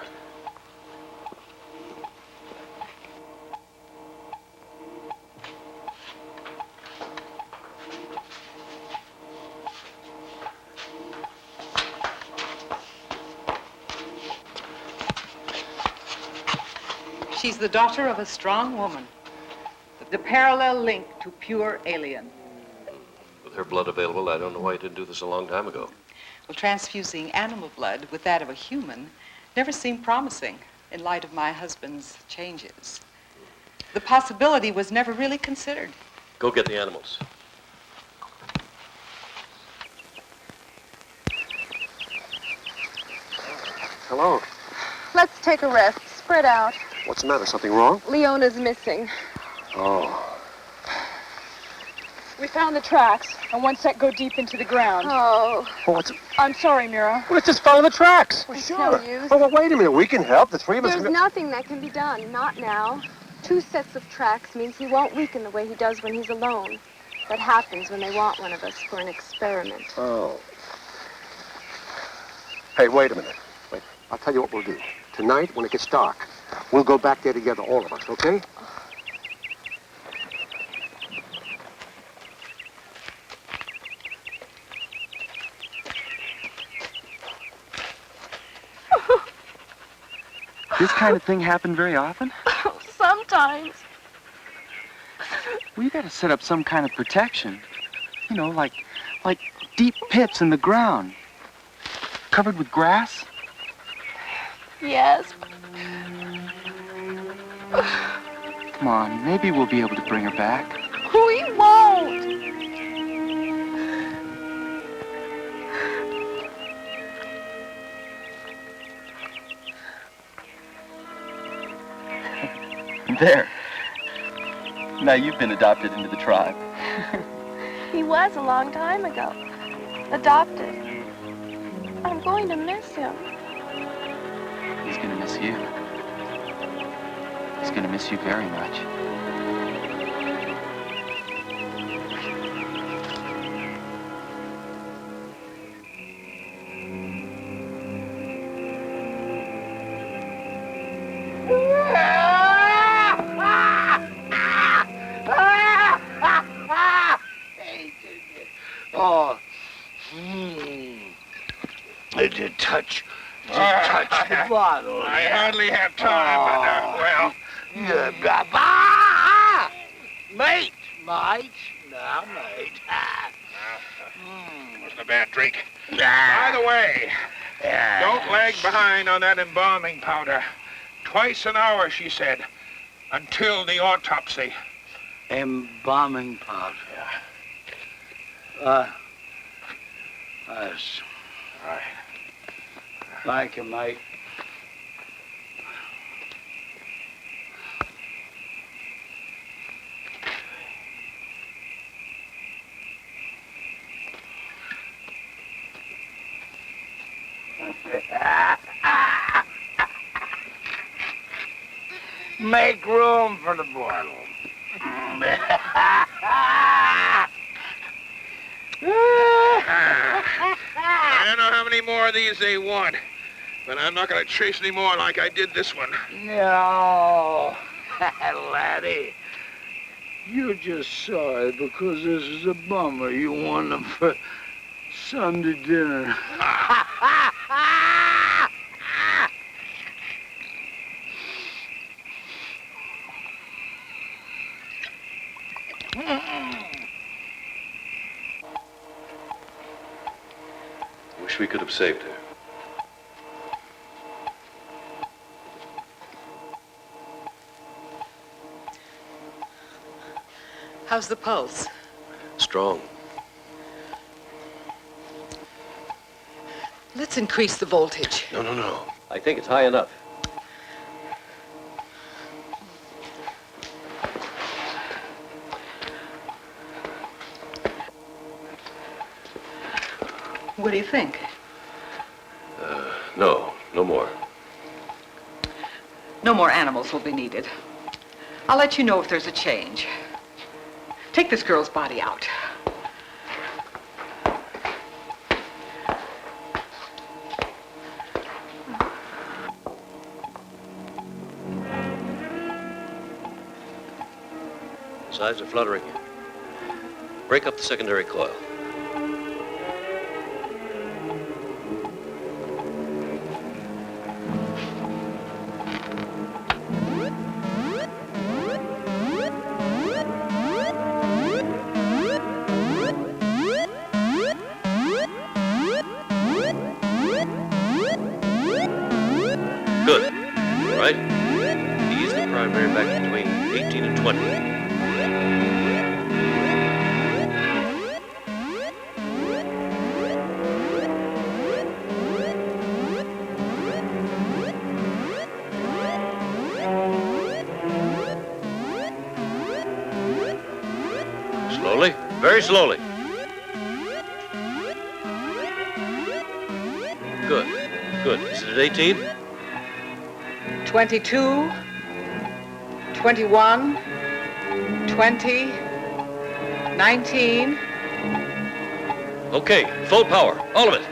[SPEAKER 12] She's the daughter of a strong woman. The parallel link to pure alien.
[SPEAKER 10] With her blood available, I don't know why you didn't do this a long time ago.
[SPEAKER 12] Well, transfusing animal blood with that of a human never seemed promising in light of my husband's changes. The possibility was never really considered.
[SPEAKER 10] Go get the animals.
[SPEAKER 2] Hello.
[SPEAKER 7] Let's take a rest. Spread out.
[SPEAKER 2] What's the matter? Something wrong?
[SPEAKER 7] Leona's missing.
[SPEAKER 2] Oh.
[SPEAKER 19] We found the tracks, and one set go deep into the ground.
[SPEAKER 7] Oh.
[SPEAKER 2] Oh, what's...
[SPEAKER 19] I'm sorry, Mira.
[SPEAKER 2] Well, let's just follow the tracks.
[SPEAKER 7] Well, sure. No use.
[SPEAKER 2] Oh, well, wait a minute. We can help. The three of us...
[SPEAKER 7] There's nothing that can be done. Not now. 2 sets of tracks means he won't weaken the way he does when he's alone. That happens when they want one of us for an experiment.
[SPEAKER 2] Oh. Hey, wait a minute. Wait. I'll tell you what we'll do. Tonight, when it gets dark, we'll go back there together, all of us, okay?
[SPEAKER 5] This kind of thing happen very often?
[SPEAKER 19] Sometimes.
[SPEAKER 5] We gotta set up some kind of protection. You know, like deep pits in the ground. Covered with grass.
[SPEAKER 19] Yes.
[SPEAKER 5] Come on, maybe we'll be able to bring her back.
[SPEAKER 19] We won't.
[SPEAKER 5] There. Now you've been adopted into the tribe.
[SPEAKER 19] He was a long time ago. Adopted. I'm going to miss him.
[SPEAKER 5] He's gonna miss you. He's gonna miss you very much.
[SPEAKER 11] Oh. It did touch the bottle.
[SPEAKER 9] I hardly have time, but, well...
[SPEAKER 11] Yeah, mate! Now, mate.
[SPEAKER 9] Wasn't a bad drink. By the way, don't lag behind on that embalming powder. Twice an hour, she said, until the autopsy.
[SPEAKER 8] Embalming powder. Yes.
[SPEAKER 9] All right.
[SPEAKER 8] Thank you, mate.
[SPEAKER 11] Make room for the bottle.
[SPEAKER 9] I don't know how many more of these they want, But I'm not going to chase any more like I did this one.
[SPEAKER 8] No, laddie. You're just sorry because this is a bummer. You want them for Sunday dinner.
[SPEAKER 17] Wish we could have saved her.
[SPEAKER 12] How's the pulse?
[SPEAKER 17] Strong.
[SPEAKER 12] Let's increase the voltage.
[SPEAKER 17] No. I think it's high enough.
[SPEAKER 12] What do you think?
[SPEAKER 17] No more.
[SPEAKER 12] No more animals will be needed. I'll let you know if there's a change. Take this girl's body out.
[SPEAKER 17] His eyes are fluttering. Break up the secondary coil. Good. All right. Ease the primary back between 18 and 20. Slowly, very slowly. Good. Is it at 18?
[SPEAKER 12] 22, 21, 20, 19.
[SPEAKER 17] Okay, full power, all of it.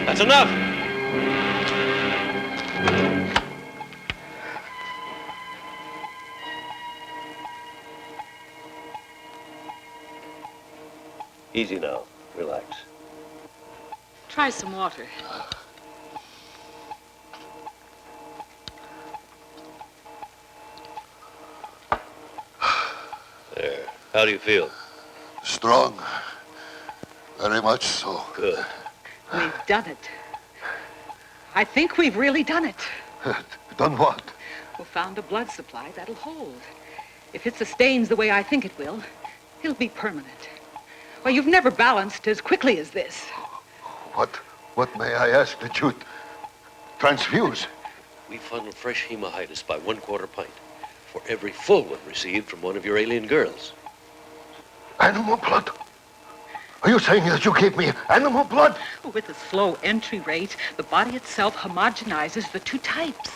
[SPEAKER 17] That's enough. Easy now. Relax.
[SPEAKER 12] Try some water.
[SPEAKER 17] There. How do you feel?
[SPEAKER 14] Strong. Very much so.
[SPEAKER 17] Good.
[SPEAKER 12] We've done it. I think we've really done it.
[SPEAKER 14] Done what?
[SPEAKER 12] We found a blood supply that'll hold. If it sustains the way I think it will, it'll be permanent. Well, you've never balanced as quickly as this.
[SPEAKER 14] What may I ask that you transfuse?
[SPEAKER 17] We funnel fresh hemohitis by 1/4 pint for every full one received from one of your alien girls.
[SPEAKER 14] Animal blood? Are you saying that you gave me animal blood?
[SPEAKER 12] With a slow entry rate, the body itself homogenizes the two types.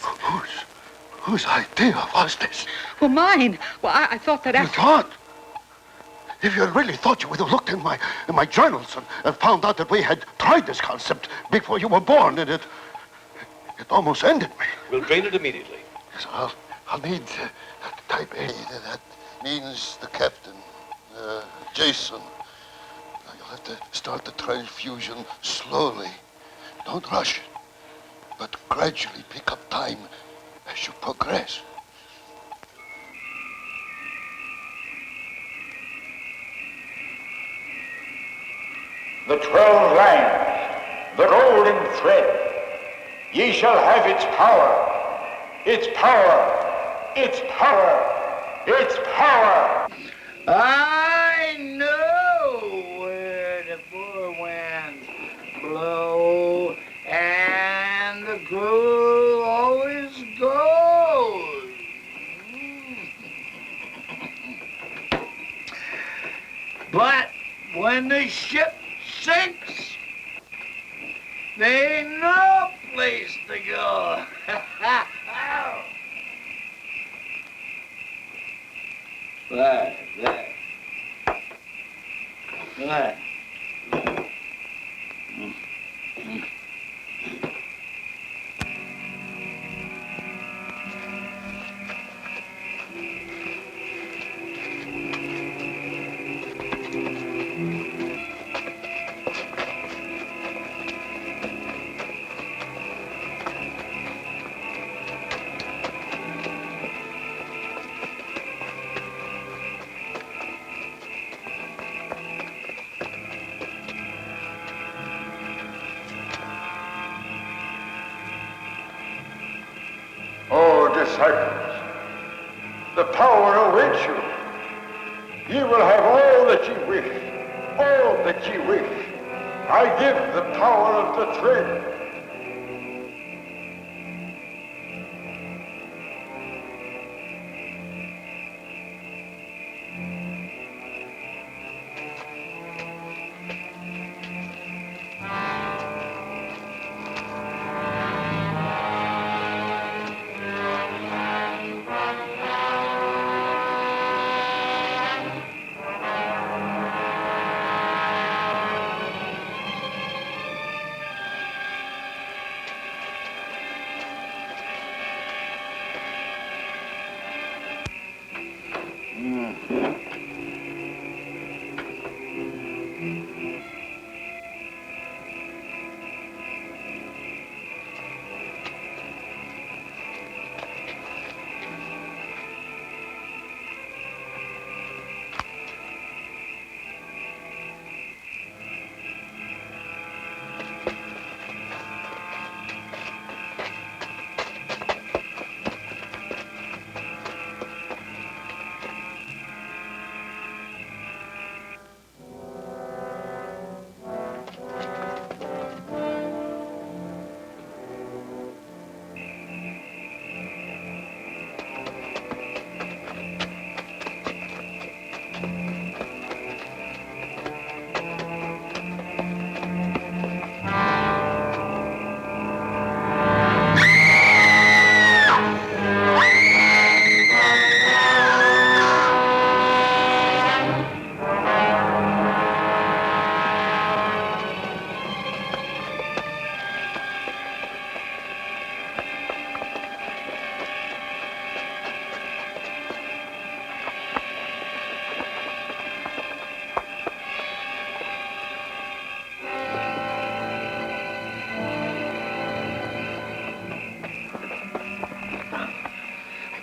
[SPEAKER 14] Whose idea was this?
[SPEAKER 12] Well, mine. Well, I thought that after...
[SPEAKER 14] You thought? If you really thought, you would have looked in my journals and found out that we had tried this concept before you were born, and it almost ended me.
[SPEAKER 17] We'll drain it immediately.
[SPEAKER 14] Yes, I'll need type A. That means the captain, Jason. Now, you'll have to start the transfusion slowly. Don't rush it, but gradually pick up time as you progress.
[SPEAKER 18] the 12 lands, the golden thread. Ye shall have its power, its power, its power, its power.
[SPEAKER 8] I know where the four winds blow, and the crew always goes. But when the ship sinks, there ain't no place to go. There.
[SPEAKER 18] Oh, disciples, the power awaits you. Ye will have all that ye wish, all that ye wish. I give the power of the thread.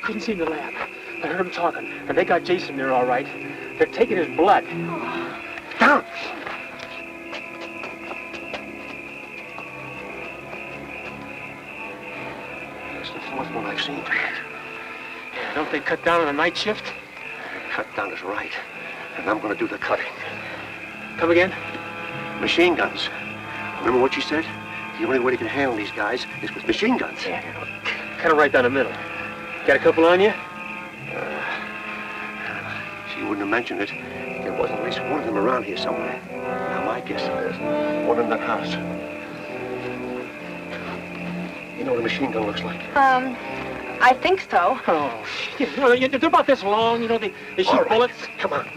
[SPEAKER 6] Couldn't see the lab. I heard them talking, and they got Jason there all right. They're taking his blood. Down!
[SPEAKER 2] That's the fourth one I've seen tonight.
[SPEAKER 6] Yeah, don't they cut down on the night shift?
[SPEAKER 2] Cut down is right, and I'm gonna do the cutting.
[SPEAKER 6] Come again?
[SPEAKER 2] Machine guns. Remember what you said? The only way they can handle these guys is with machine guns.
[SPEAKER 6] Yeah, cut it right down the middle. Got a couple on you?
[SPEAKER 2] She wouldn't have mentioned it. There wasn't at least one of them around here somewhere. Now, my guess is there's one in that house. You know what a machine gun looks like?
[SPEAKER 7] I think so.
[SPEAKER 6] Oh, you know, they're about this long, you know, they shoot
[SPEAKER 2] All right.
[SPEAKER 6] bullets.
[SPEAKER 2] Come on.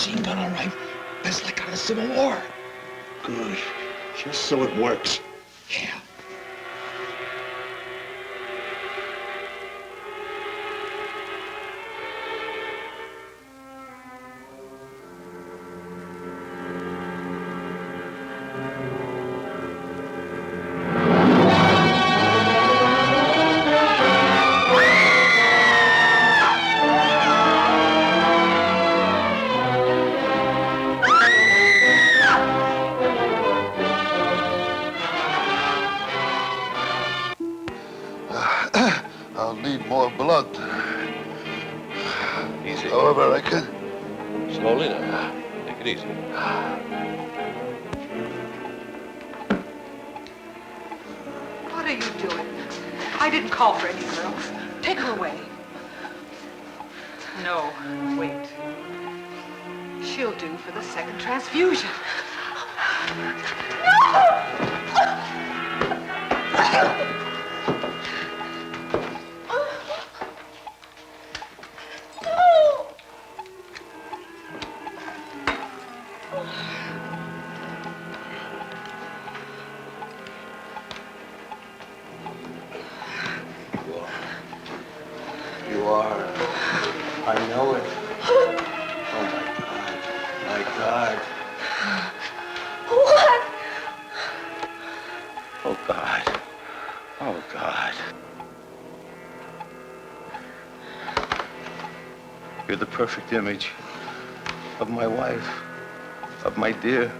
[SPEAKER 11] machine gun, all right. That's like out of the Civil War. Good. Just so it works. Yeah.
[SPEAKER 14] I'll need more blood.
[SPEAKER 10] Easy.
[SPEAKER 14] However I can.
[SPEAKER 10] Slowly now. Take it easy.
[SPEAKER 12] What are you doing? I didn't call for any girl. Take her away. No, wait. She'll do for the second transfusion.
[SPEAKER 11] You are. I know it. Oh, my God.
[SPEAKER 19] What?
[SPEAKER 11] Oh, God. Oh, God. You're the perfect image of my wife, of my dear,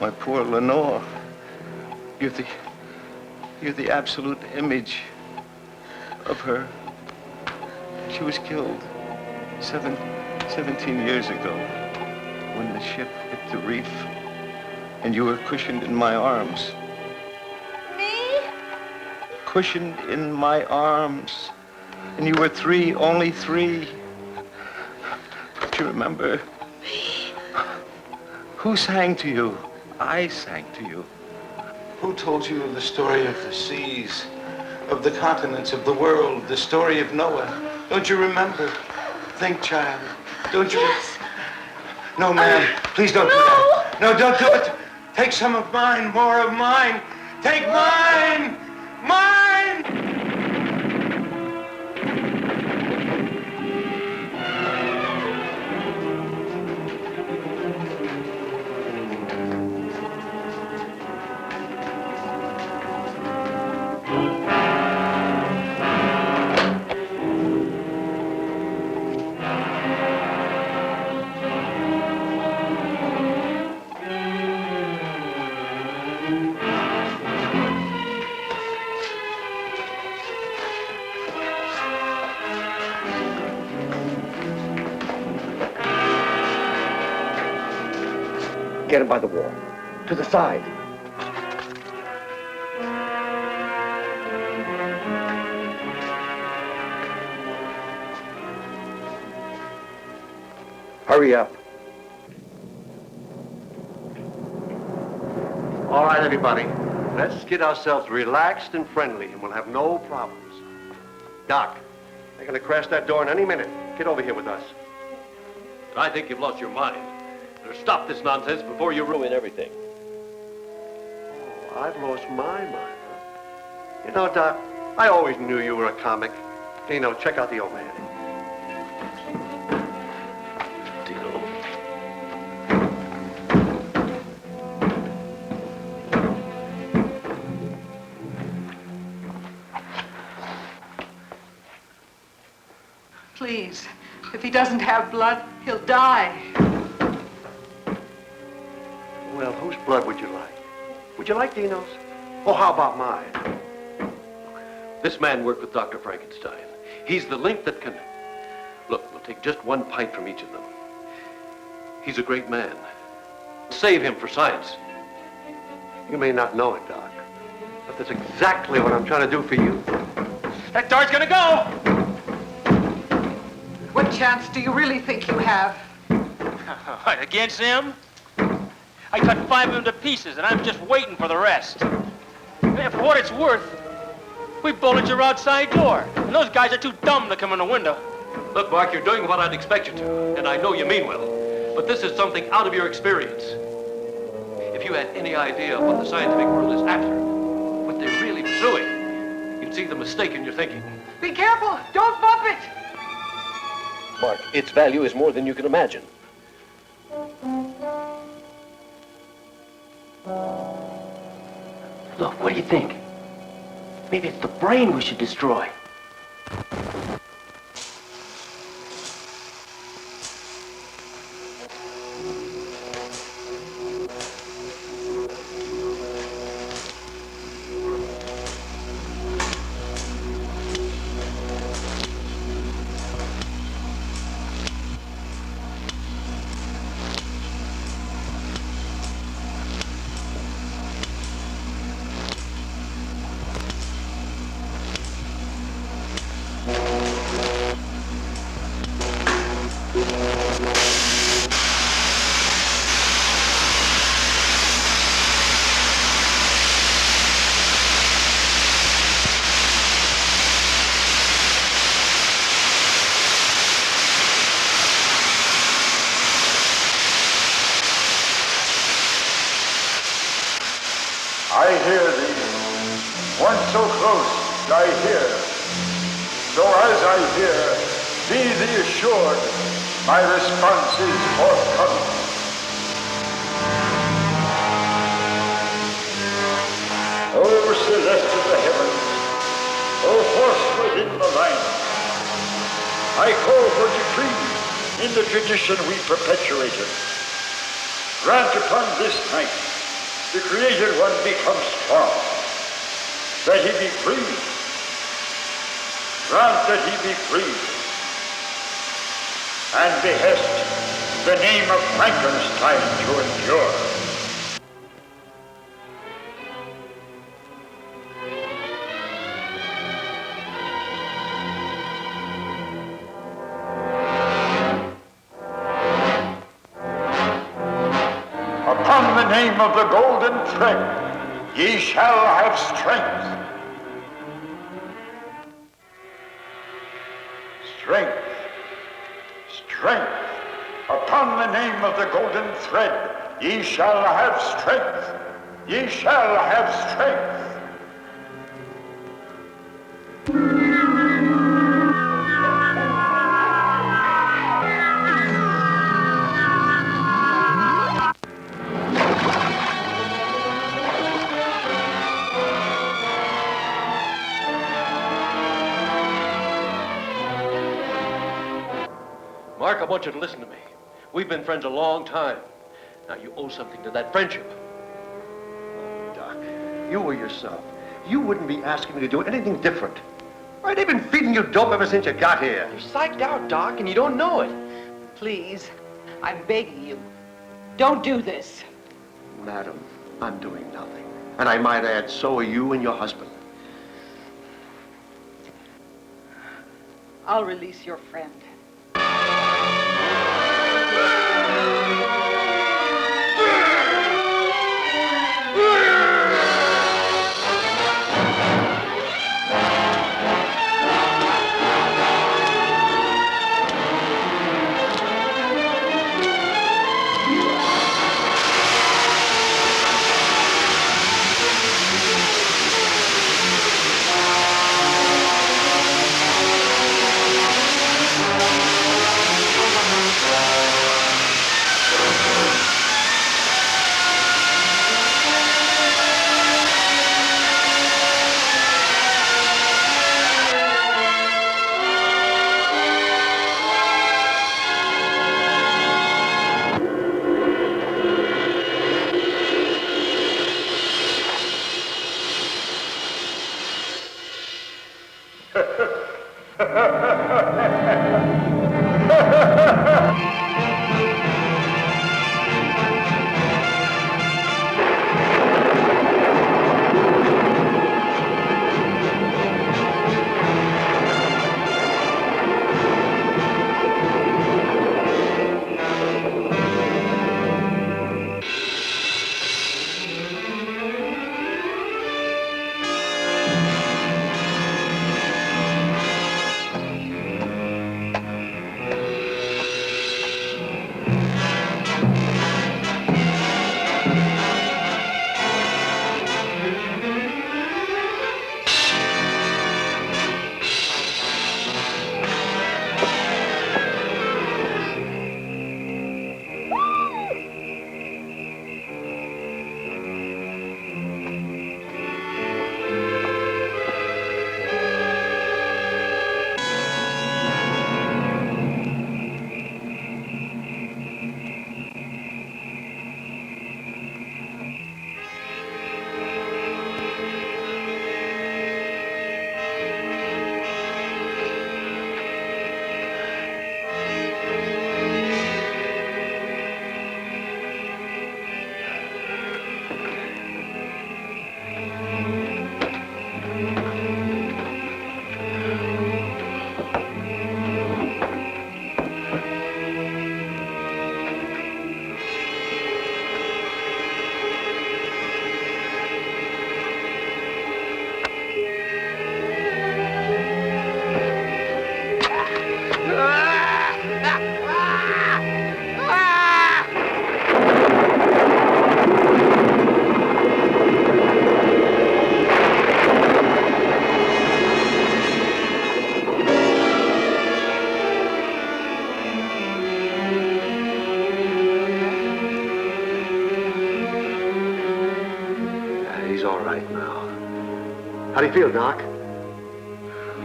[SPEAKER 11] my poor Lenore. You're the absolute image of her. She was killed 17 years ago when the ship hit the reef and you were cushioned in my arms.
[SPEAKER 19] Me?
[SPEAKER 11] Cushioned in my arms. And you were three, only three. Don't you remember?
[SPEAKER 19] Me?
[SPEAKER 11] Who sang to you? I sang to you. Who told you the story of the seas, of the continents, of the world, the story of Noah? Don't you remember? Think, child. Don't you?
[SPEAKER 19] Yes.
[SPEAKER 11] No, ma'am. Please don't do that. No, don't do it. Take some of mine, more of mine. Take mine! Mine!
[SPEAKER 2] Get him by the wall. To the side. Hurry up. All right, everybody. Let's get ourselves relaxed and friendly, and we'll have no problems. Doc, they're going to crash that door in any minute. Get over here with us.
[SPEAKER 10] I think you've lost your mind. Better stop this nonsense before you ruin everything.
[SPEAKER 2] Oh, I've lost my mind, huh? You know, Doc, I always knew you were a comic. Dino, check out the old man.
[SPEAKER 10] Dino.
[SPEAKER 12] Please, if he doesn't have blood, he'll die.
[SPEAKER 2] Well, whose blood would you like? Would you like Dino's? Or how about mine?
[SPEAKER 10] This man worked with Dr. Frankenstein. He's the link that can... Look, we'll take just one pint from each of them. He's a great man. Save him for science.
[SPEAKER 2] You may not know it, Doc, but that's exactly what I'm trying to do for you.
[SPEAKER 6] That door's gonna go!
[SPEAKER 12] What chance do you really think you have?
[SPEAKER 6] What, against him? I cut 5 of them to pieces, and I'm just waiting for the rest. Man, for what it's worth, we bullet your outside door, and those guys are too dumb to come in the window.
[SPEAKER 10] Look, Mark, you're doing what I'd expect you to, and I know you mean well.
[SPEAKER 17] But this is something out of your experience. If you had any idea of what the scientific world is after, what they're really pursuing, you'd see the mistake in your thinking.
[SPEAKER 20] Be careful! Don't bump it!
[SPEAKER 17] Mark, its value is more than you can imagine.
[SPEAKER 6] Look, what do you think? Maybe it's the brain we should destroy.
[SPEAKER 18] I hear thee. Once so close, I hear. So as I hear, be thee assured, my response is forthcoming. O celeste of the heavens, O force within the line, I call for decree in the tradition we perpetuated. Grant upon this night the created one becomes strong, that he be free. Grant that he be free, and behest the name of Frankenstein to endure. Upon the name of the golden thread, ye shall have strength. Strength, strength. Upon the name of the golden thread, ye shall have strength. Ye shall have strength.
[SPEAKER 17] Mark, I want you to listen to me. We've been friends a long time. Now, you owe something to that friendship.
[SPEAKER 2] Oh, Doc, you were yourself. You wouldn't be asking me to do anything different. Why, they've been feeding you dope ever since you got here.
[SPEAKER 5] You're psyched out, Doc, and you don't know it.
[SPEAKER 12] Please, I'm begging you. Don't do this.
[SPEAKER 2] Madam, I'm doing nothing. And I might add, so are you and your husband.
[SPEAKER 12] I'll release your friend.
[SPEAKER 2] right now. How do you feel, Doc?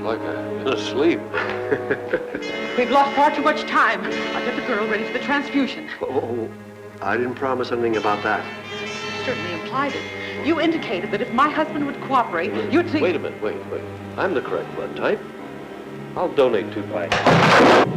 [SPEAKER 17] Like I'm asleep.
[SPEAKER 12] We've lost far too much time. I'll get the girl ready for the transfusion.
[SPEAKER 2] Oh, I didn't promise anything about that.
[SPEAKER 12] You certainly implied it. You indicated that if my husband would cooperate, you'd see...
[SPEAKER 17] Wait a minute, wait. I'm the correct blood type. I'll donate 2 pints.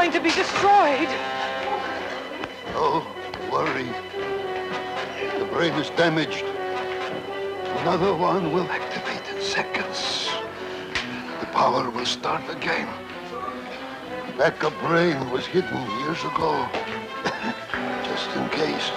[SPEAKER 20] going to be destroyed.
[SPEAKER 14] Oh, worry. The brain is damaged. Another one will activate in seconds. The power will start again. Backup brain was hidden years ago. Just in case.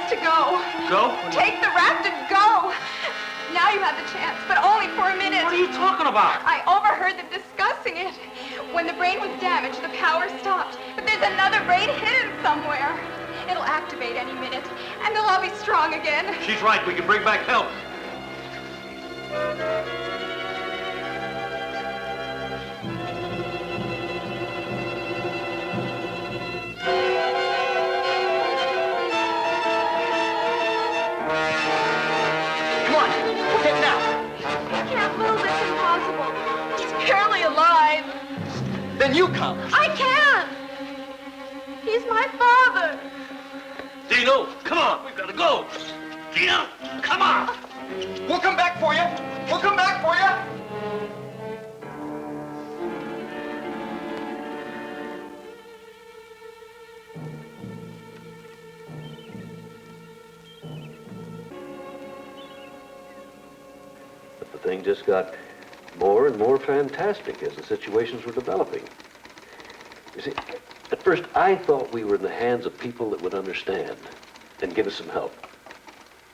[SPEAKER 21] to go.
[SPEAKER 15] Go?
[SPEAKER 21] Take the raft and go. Now you have the chance, but only for a minute.
[SPEAKER 15] What are you talking about?
[SPEAKER 21] I overheard them discussing it. When the brain was damaged, the power stopped. But there's another brain hidden somewhere. It'll activate any minute, and they'll all be strong again.
[SPEAKER 15] She's right. We can bring back help.
[SPEAKER 21] Then you come. I can't. He's my father.
[SPEAKER 15] Dino, come on. We've got to go. Dino, come on.
[SPEAKER 1] We'll come back for you. We'll come back for you.
[SPEAKER 17] But the thing just got more and more fantastic as the situations were developing. You see, at first I thought we were in the hands of people that would understand and give us some help.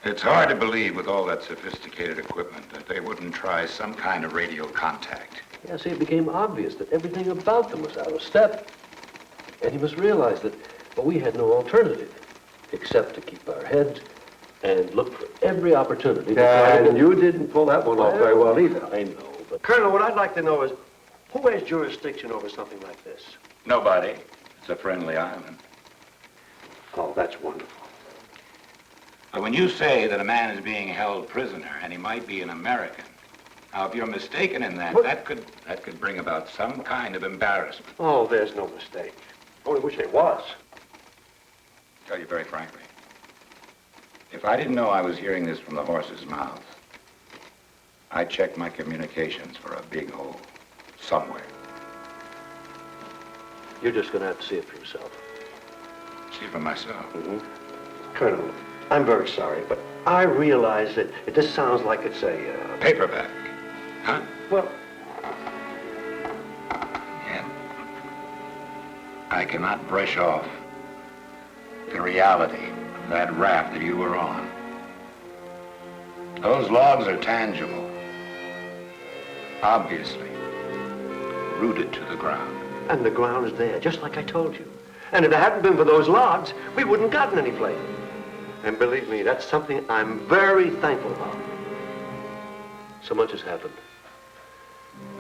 [SPEAKER 9] It's hard to believe with all that sophisticated equipment that they wouldn't try some kind of radio contact.
[SPEAKER 17] Yeah, see, it became obvious that everything about them was out of step. And you must realize that, well, we had no alternative except to keep our heads and look for every opportunity.
[SPEAKER 2] And you didn't pull that one off very well either.
[SPEAKER 17] I know.
[SPEAKER 2] Colonel, what I'd like to know is, who has jurisdiction over something like this?
[SPEAKER 9] Nobody. It's a friendly island.
[SPEAKER 2] Oh, that's wonderful.
[SPEAKER 9] But when you say that a man is being held prisoner and he might be an American, now if you're mistaken in that, that could bring about some kind of embarrassment.
[SPEAKER 2] Oh, there's no mistake. Only wish there was.
[SPEAKER 9] I'll tell you very frankly, if I didn't know I was hearing this from the horse's mouth, I'd check my communications for a big hole somewhere.
[SPEAKER 17] You're just going to have to see it for yourself.
[SPEAKER 9] See for myself?
[SPEAKER 2] Mm-hmm. Colonel, I'm very sorry, but I realize that it just sounds like it's a...
[SPEAKER 9] Paperback, huh?
[SPEAKER 2] Well...
[SPEAKER 9] Yeah. I cannot brush off the reality of that raft that you were on. Those logs are tangible. Obviously, rooted to the ground.
[SPEAKER 2] And the ground is there, just like I told you. And if it hadn't been for those logs, we wouldn't gotten any place. And believe me, that's something I'm very thankful about.
[SPEAKER 17] So much has happened.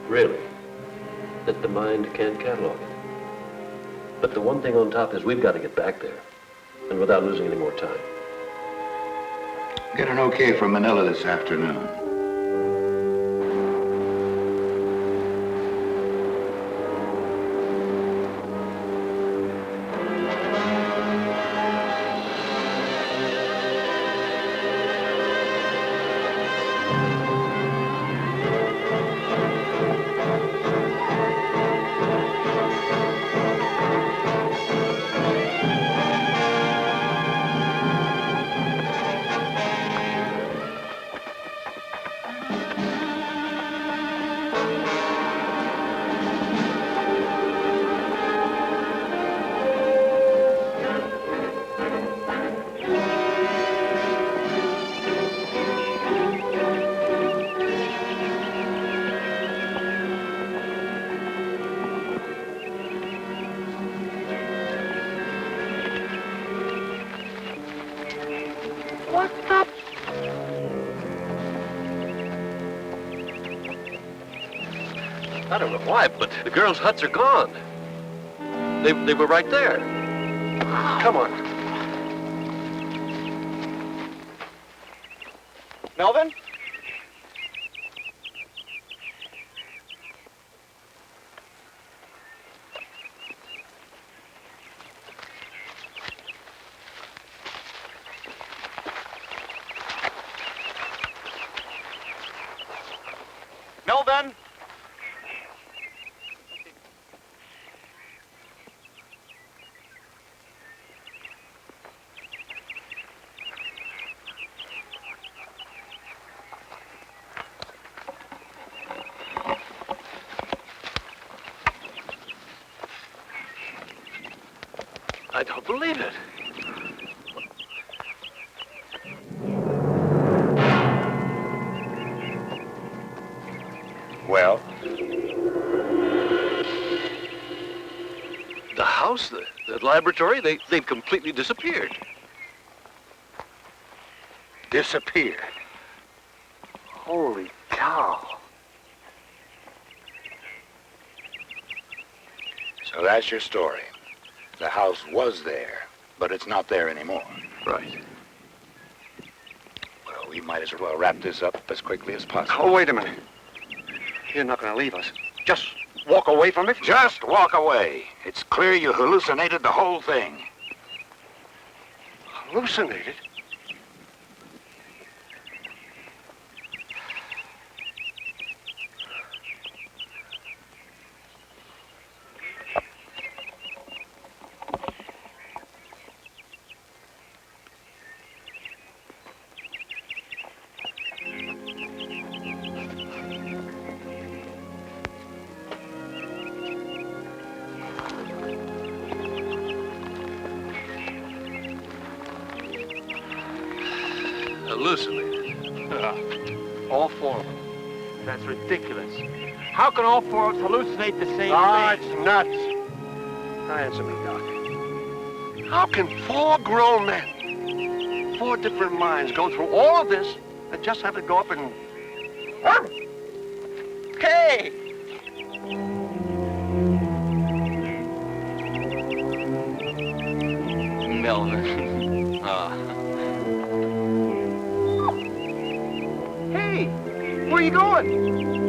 [SPEAKER 17] Really, that the mind can't catalog it. But the one thing on top is we've got to get back there, and without losing any more time.
[SPEAKER 9] Get an okay from Manila this afternoon.
[SPEAKER 17] I don't know why, but the girls' huts are gone. They were right there. Come on.
[SPEAKER 1] Melvin? Melvin?
[SPEAKER 17] I don't believe it.
[SPEAKER 11] Well?
[SPEAKER 10] The house, the laboratory, they've completely disappeared.
[SPEAKER 11] Disappeared? Holy cow. So that's your story. The house was there, but it's not there anymore.
[SPEAKER 10] Right.
[SPEAKER 11] Well, we might as well wrap this up as quickly as possible.
[SPEAKER 2] Oh, wait a minute. You're not going to leave us. Just walk away from it?
[SPEAKER 11] Just walk away. It's clear you hallucinated the whole thing.
[SPEAKER 2] Hallucinated?
[SPEAKER 10] Hallucinated.
[SPEAKER 4] All four of them. That's ridiculous. How can all four of us hallucinate the same
[SPEAKER 2] Ah,
[SPEAKER 4] thing?
[SPEAKER 2] it's nuts. Now answer me, Doc. How can 4 grown men, 4 different minds, go through all of this and just have it go up and... Hey!
[SPEAKER 5] Melvin.
[SPEAKER 2] Hey! Where are you going?